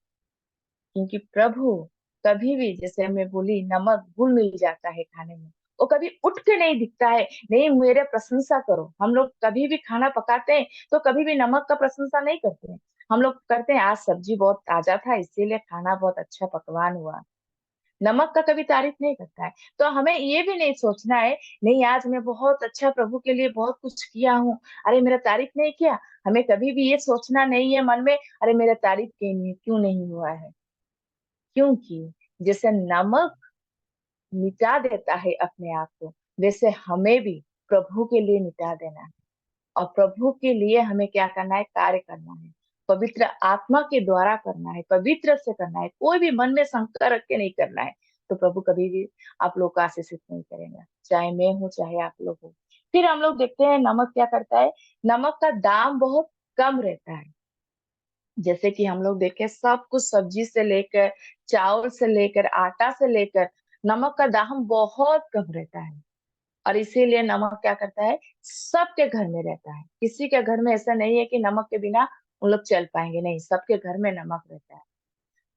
क्योंकि प्रभु कभी भी, जैसे मैं बोली, नमक घुल मिल जाता है खाने में, वो कभी उठ के नहीं दिखता है, नहीं मेरे प्रशंसा करो। हम लोग कभी भी खाना पकाते हैं तो कभी भी नमक का प्रशंसा नहीं करते हैं। हम लोग करते हैं आज सब्जी बहुत ताजा था इसीलिए खाना बहुत अच्छा पकवान हुआ। नमक का कभी तारीफ नहीं करता है। तो हमें ये भी नहीं सोचना है, नहीं आज मैं बहुत अच्छा प्रभु के लिए बहुत कुछ किया हूँ, अरे मेरा तारीफ नहीं किया। हमें कभी भी ये सोचना नहीं है मन में, अरे मेरा तारीफ क्यों नहीं हुआ है। क्योंकि जैसे नमक मिटा देता है अपने आप को, वैसे हमें भी प्रभु के लिए मिटा देना है। और प्रभु के लिए हमें क्या करना है? कार्य करना है, पवित्र आत्मा के द्वारा करना है, पवित्र से करना है, कोई भी मन में शंका रख के नहीं करना है। तो प्रभु कभी भी आप लोग का आशीषित नहीं करेंगे, चाहे मैं हूँ चाहे आप लोग हो। फिर हम लोग देखते हैं नमक क्या करता है। नमक का दाम बहुत कम रहता है। जैसे कि हम लोग देखें, सब कुछ सब्जी से लेकर, चावल से लेकर, आटा से लेकर, नमक का दाम बहुत कम रहता है। और इसीलिए नमक क्या करता है? सबके घर में रहता है। किसी के घर में ऐसा नहीं है कि नमक के बिना उन लोग चल पाएंगे, नहीं, सबके घर में नमक रहता है।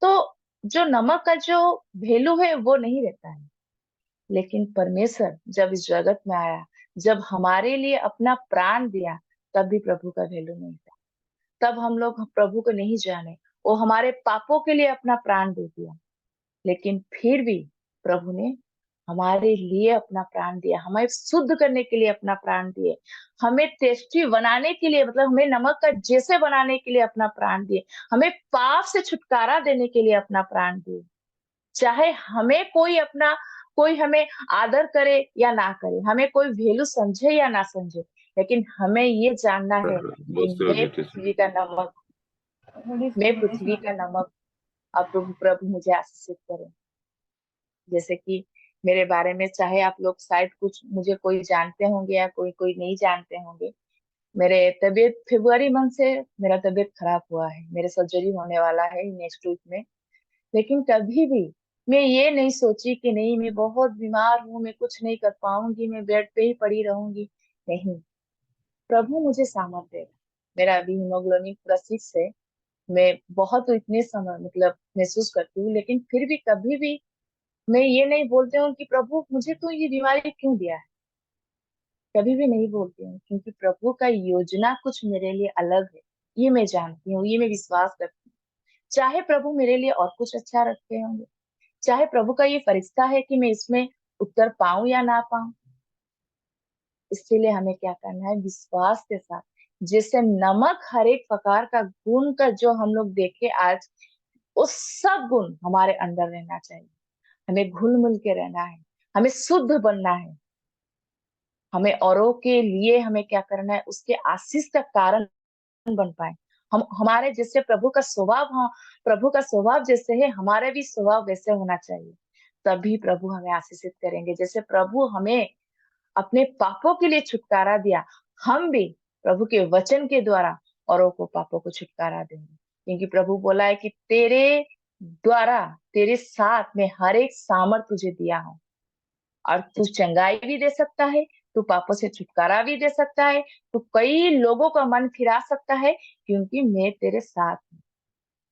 तो जो नमक का जो वैल्यू है वो नहीं रहता है। लेकिन परमेश्वर जब इस जगत में आया, जब हमारे लिए अपना प्राण दिया, तब भी प्रभु का वैल्यू नहीं था। तब हम लोग प्रभु को नहीं जाने, वो हमारे पापों के लिए अपना प्राण दे दिया। लेकिन फिर भी प्रभु ने हमारे लिए अपना प्राण दिया, हमें शुद्ध करने के लिए अपना प्राण दिए, हमें टेस्टी बनाने के लिए, मतलब हमें नमक का जैसे बनाने के लिए अपना प्राण दिए, हमें पाप से छुटकारा देने के लिए अपना प्राण दिए। चाहे हमें कोई हमें आदर करे या ना करे, हमें कोई वैल्यू समझे या ना समझे, लेकिन हमें ये जानना है कि मैं पृथ्वी का नमक, मैं पृथ्वी का नमक। अब प्रभु प्रभु मुझे आशीषित करे। जैसे कि मेरे बारे में चाहे आप लोग शायद कुछ मुझे कोई जानते होंगे या कोई कोई नहीं जानते होंगे, मेरे तबीयत फरवरी मंथ से मेरा तबीयत खराब हुआ है, मेरे सर्जरी होने वाला है नेक्स्ट वीक में। लेकिन कभी भी मैं ये नहीं सोची कि नहीं मैं बहुत बीमार हूँ, मैं कुछ नहीं कर पाऊंगी, मैं बेड पे ही पड़ी रहूंगी। नहीं, प्रभु मुझे सामर्थ देगा। मेरा अभी हीमोग्लोबिन पूरा 6 है। मैं बहुत इतने समय मतलब महसूस करती हूँ, लेकिन फिर भी कभी भी मैं ये नहीं बोलती हूँ कि प्रभु मुझे तो ये बीमारी क्यों दिया है। कभी भी नहीं बोलती हूँ, क्योंकि प्रभु का योजना कुछ मेरे लिए अलग है। ये मैं जानती हूँ, ये मैं विश्वास करती हूँ। चाहे प्रभु मेरे लिए और कुछ अच्छा रखते होंगे, चाहे प्रभु का ये फरिश्ता है कि मैं इसमें उत्तर पाऊं या ना पाऊं, इसलिए हमें क्या करना है? विश्वास के साथ, जैसे नमक हर एक प्रकार का गुण का जो हम लोग देखे आज, वो सब गुण हमारे अंदर रहना चाहिए। हमें घुल मिल के रहना है, हमें शुद्ध बनना है, हमें औरों के लिए हमें क्या करना है? उसके आशीष का कारण बन पाए। हम हमारे जैसे प्रभु का स्वभाव, हाँ, प्रभु का स्वभाव जैसे है हमारे भी स्वभाव वैसे होना चाहिए। तभी प्रभु हमें आशीषित करेंगे। जैसे प्रभु हमें अपने पापों के लिए छुटकारा दिया, हम भी प्रभु के वचन के द्वारा औरों को पापों को छुटकारा देंगे। क्योंकि प्रभु बोला है कि तेरे द्वारा, तेरे साथ में हर एक सामर्थ तुझे दिया हूं, और तू चंगाई भी दे सकता है, तू पापों से छुटकारा भी दे सकता है, तू कई लोगों का मन फिरा सकता है, क्योंकि मैं तेरे साथ हूँ।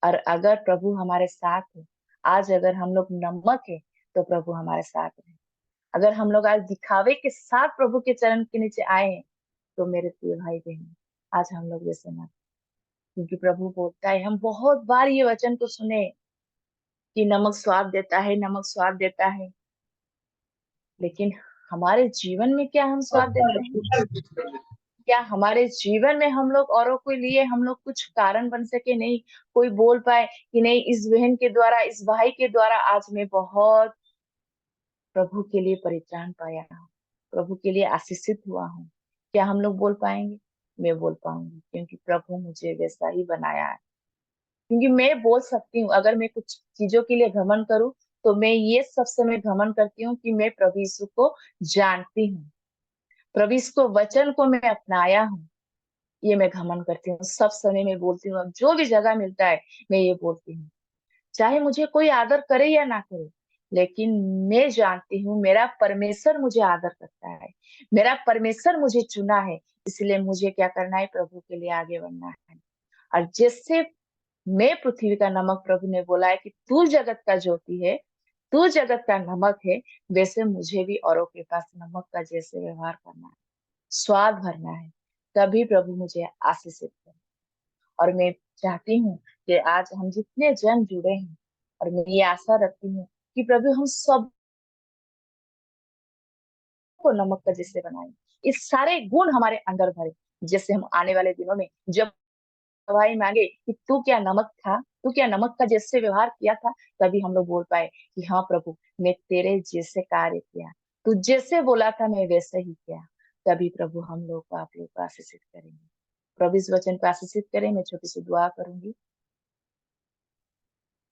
और अगर प्रभु हमारे साथ है, आज अगर हम लोग नमक है तो प्रभु हमारे साथ है। अगर हम लोग आज दिखावे के साथ प्रभु के चरण के नीचे आए हैं, तो मेरे प्रिय भाई बहन, आज हम लोग वैसे ना, क्योंकि प्रभु बोलता है, हम बहुत बार ये वचन को सुने कि नमक स्वाद देता है, नमक स्वाद देता है, लेकिन हमारे जीवन में क्या हम स्वाद देते हैं? क्या हमारे जीवन में हम लोग औरों के लिए हम लोग कुछ कारण बन सके? नहीं, कोई बोल पाए कि नहीं इस बहन के द्वारा, इस भाई के द्वारा आज मैं बहुत प्रभु के लिए परित्राण पाया हूँ, प्रभु के लिए आशीषित हुआ हूँ। क्या हम लोग बोल पाएंगे? मैं बोल पाऊंगी, क्योंकि प्रभु मुझे वैसा ही बनाया है। क्योंकि मैं बोल सकती हूँ, अगर मैं कुछ चीजों के लिए घमंड करूँ तो मैं ये सब समय घमंड करती हूँ कि मैं प्रभु यीशु को जानती हूँ, प्रभु यीशु को वचन को मैं अपनाया हूँ। ये मैं घमंड करती हूँ, सब समय में बोलती हूँ। अब जो भी जगह मिलता है मैं ये बोलती हूँ, चाहे मुझे कोई आदर करे या ना करे, लेकिन मैं जानती हूँ मेरा परमेश्वर मुझे आदर करता है, मेरा परमेश्वर मुझे चुना है। इसलिए मुझे क्या करना है? प्रभु के लिए आगे बढ़ना है। और जैसे मैं पृथ्वी का नमक, प्रभु ने बोला है कि तू जगत का ज्योति है, तू जगत का नमक है, वैसे मुझे भी औरों के पास नमक का जैसे व्यवहार करना है, स्वाद भरना है। तभी प्रभु मुझे आशीषित करे। और मैं चाहती हूँ कि आज हम जितने जन जुड़े हैं, और मैं ये आशा रखती हूँ कि प्रभु हम सब को नमक का जैसे बनाए, इस सारे गुण हमारे अंदर भरे, जैसे हम आने वाले दिनों में जब गवाही मांगे कि तू क्या नमक था, तू क्या नमक का जैसे व्यवहार किया था, तभी हम लोग बोल पाए कि हाँ प्रभु, मैं तेरे जैसे कार्य किया, तू जैसे बोला था मैं वैसे ही किया। तभी प्रभु हम लोग को, आप लोग को आशीषित करेंगे। प्रभु इस वचन को आशीषित करें। मैं छोटी सी दुआ करूंगी।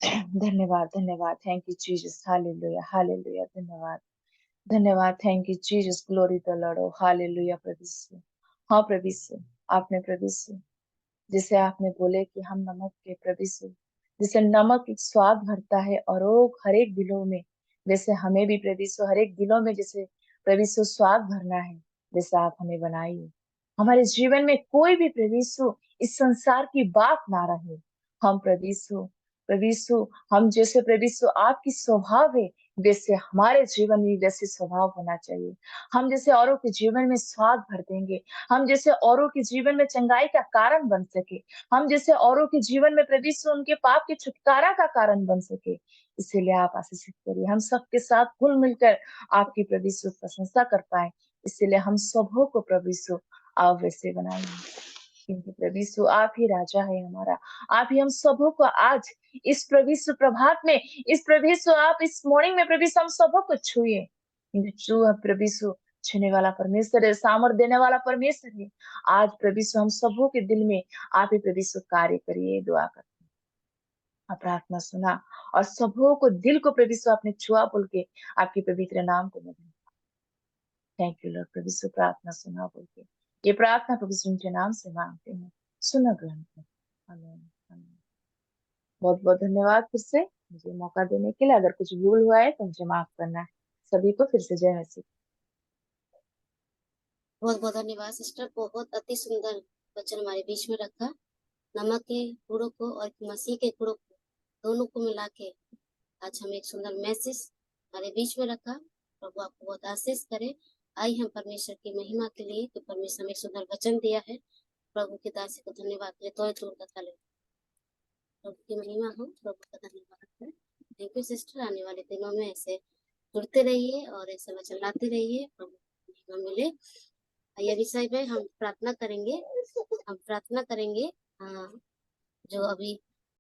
धन्यवाद, धन्यवाद। Thank you Jesus, hallelujah, hallelujah. धन्यवाद, धन्यवाद। Thank you Jesus, glory the Lord. Oh hallelujah प्रभु यीशु। हाँ प्रभु यीशु, आपने प्रभु यीशु, जिसे आपने बोले कि हम नमक के, प्रभु यीशु, जिसे नमक एक स्वाद भरता है और वो हर एक दिलों में, वैसे हमें भी प्रभु यीशु हर एक दिलों में जैसे प्रभु यीशु स्वाद भरना है, वैसे आप हमें बनाइए। हमारे जीवन में कोई भी प्रभु यीशु इस संसार की बात ना रहे। हम प्रभु यीशु, हम जैसे प्रभु यीशु आपकी स्वभाव है, वैसे हमारे जीवन में वैसे स्वभाव होना चाहिए। हम जैसे औरों के जीवन में स्वाद भर देंगे, हम जैसे औरों के जीवन में चंगाई का कारण बन सके, हम जैसे औरों के जीवन में प्रभु यीशु उनके पाप के छुटकारा का कारण बन सके। इसीलिए आप आशीषित करिए, हम सबके साथ घुल मिलकर आपकी प्रभु यीशु प्रशंसा कर पाए। इसीलिए हम सबों को प्रभु यीशु आप वैसे बनाएंगे, क्योंकि प्रभु यीशु आप ही राजा है हमारा। आप ही हम सबों को आज इस प्रभु यीशु प्रभात में, इस प्रभु यीशु आप इस मॉर्निंग में प्रभु यीशु हम सबों को छुए, क्योंकि जो प्रभु यीशु छूने वाला परमेश्वर है, सामर्थ देने वाला परमेश्वर है। आज प्रभु यीशु हम सबों के दिल में आप ही प्रभु यीशु कार्य करिए। दुआ करते हैं, आप प्रार्थना सुना और सबों को दिल को प्रभु यीशु आपने छुआ बोल के आपके पवित्र नाम को मैं थैंक यू लॉर्ड। प्रभु यीशु प्रार्थना सुना बोल के ये प्रार्थना प्रभु यीशु के नाम से मांगते हैं, सुना ग्रहण कर। आमीन, आमीन। बहुत बहुत धन्यवाद फिर से मुझे मौका देने के लिए। अगर कुछ भूल हुआ है तो मुझे माफ करना है। सभी को फिर से जय मसीह। बहुत बहुत धन्यवाद सिस्टर, बहुत अति सुंदर वचन हमारे बीच में रखा। नमक के गुणों को और मसीह के गुणों को दोनों को मिला के आज हम एक सुंदर मैसेज हमारे बीच में रखा। प्रभु आपको बहुत आशीष करे। आई हम परमेश्वर की महिमा के लिए कि परमेश्वर हमें सुंदर वचन दिया है। प्रभु के दासी को धन्यवाद करे। तो जोर कथा ले, प्रभु की महिमा हो, प्रभु का धन्यवाद करें। Thank you sister. आने वाले दिनों में ऐसे जुड़ते रहिए और ऐसे वचन लाते रहिए, प्रभु की महिमा मिले। ये विषय में हम प्रार्थना करेंगे। जो अभी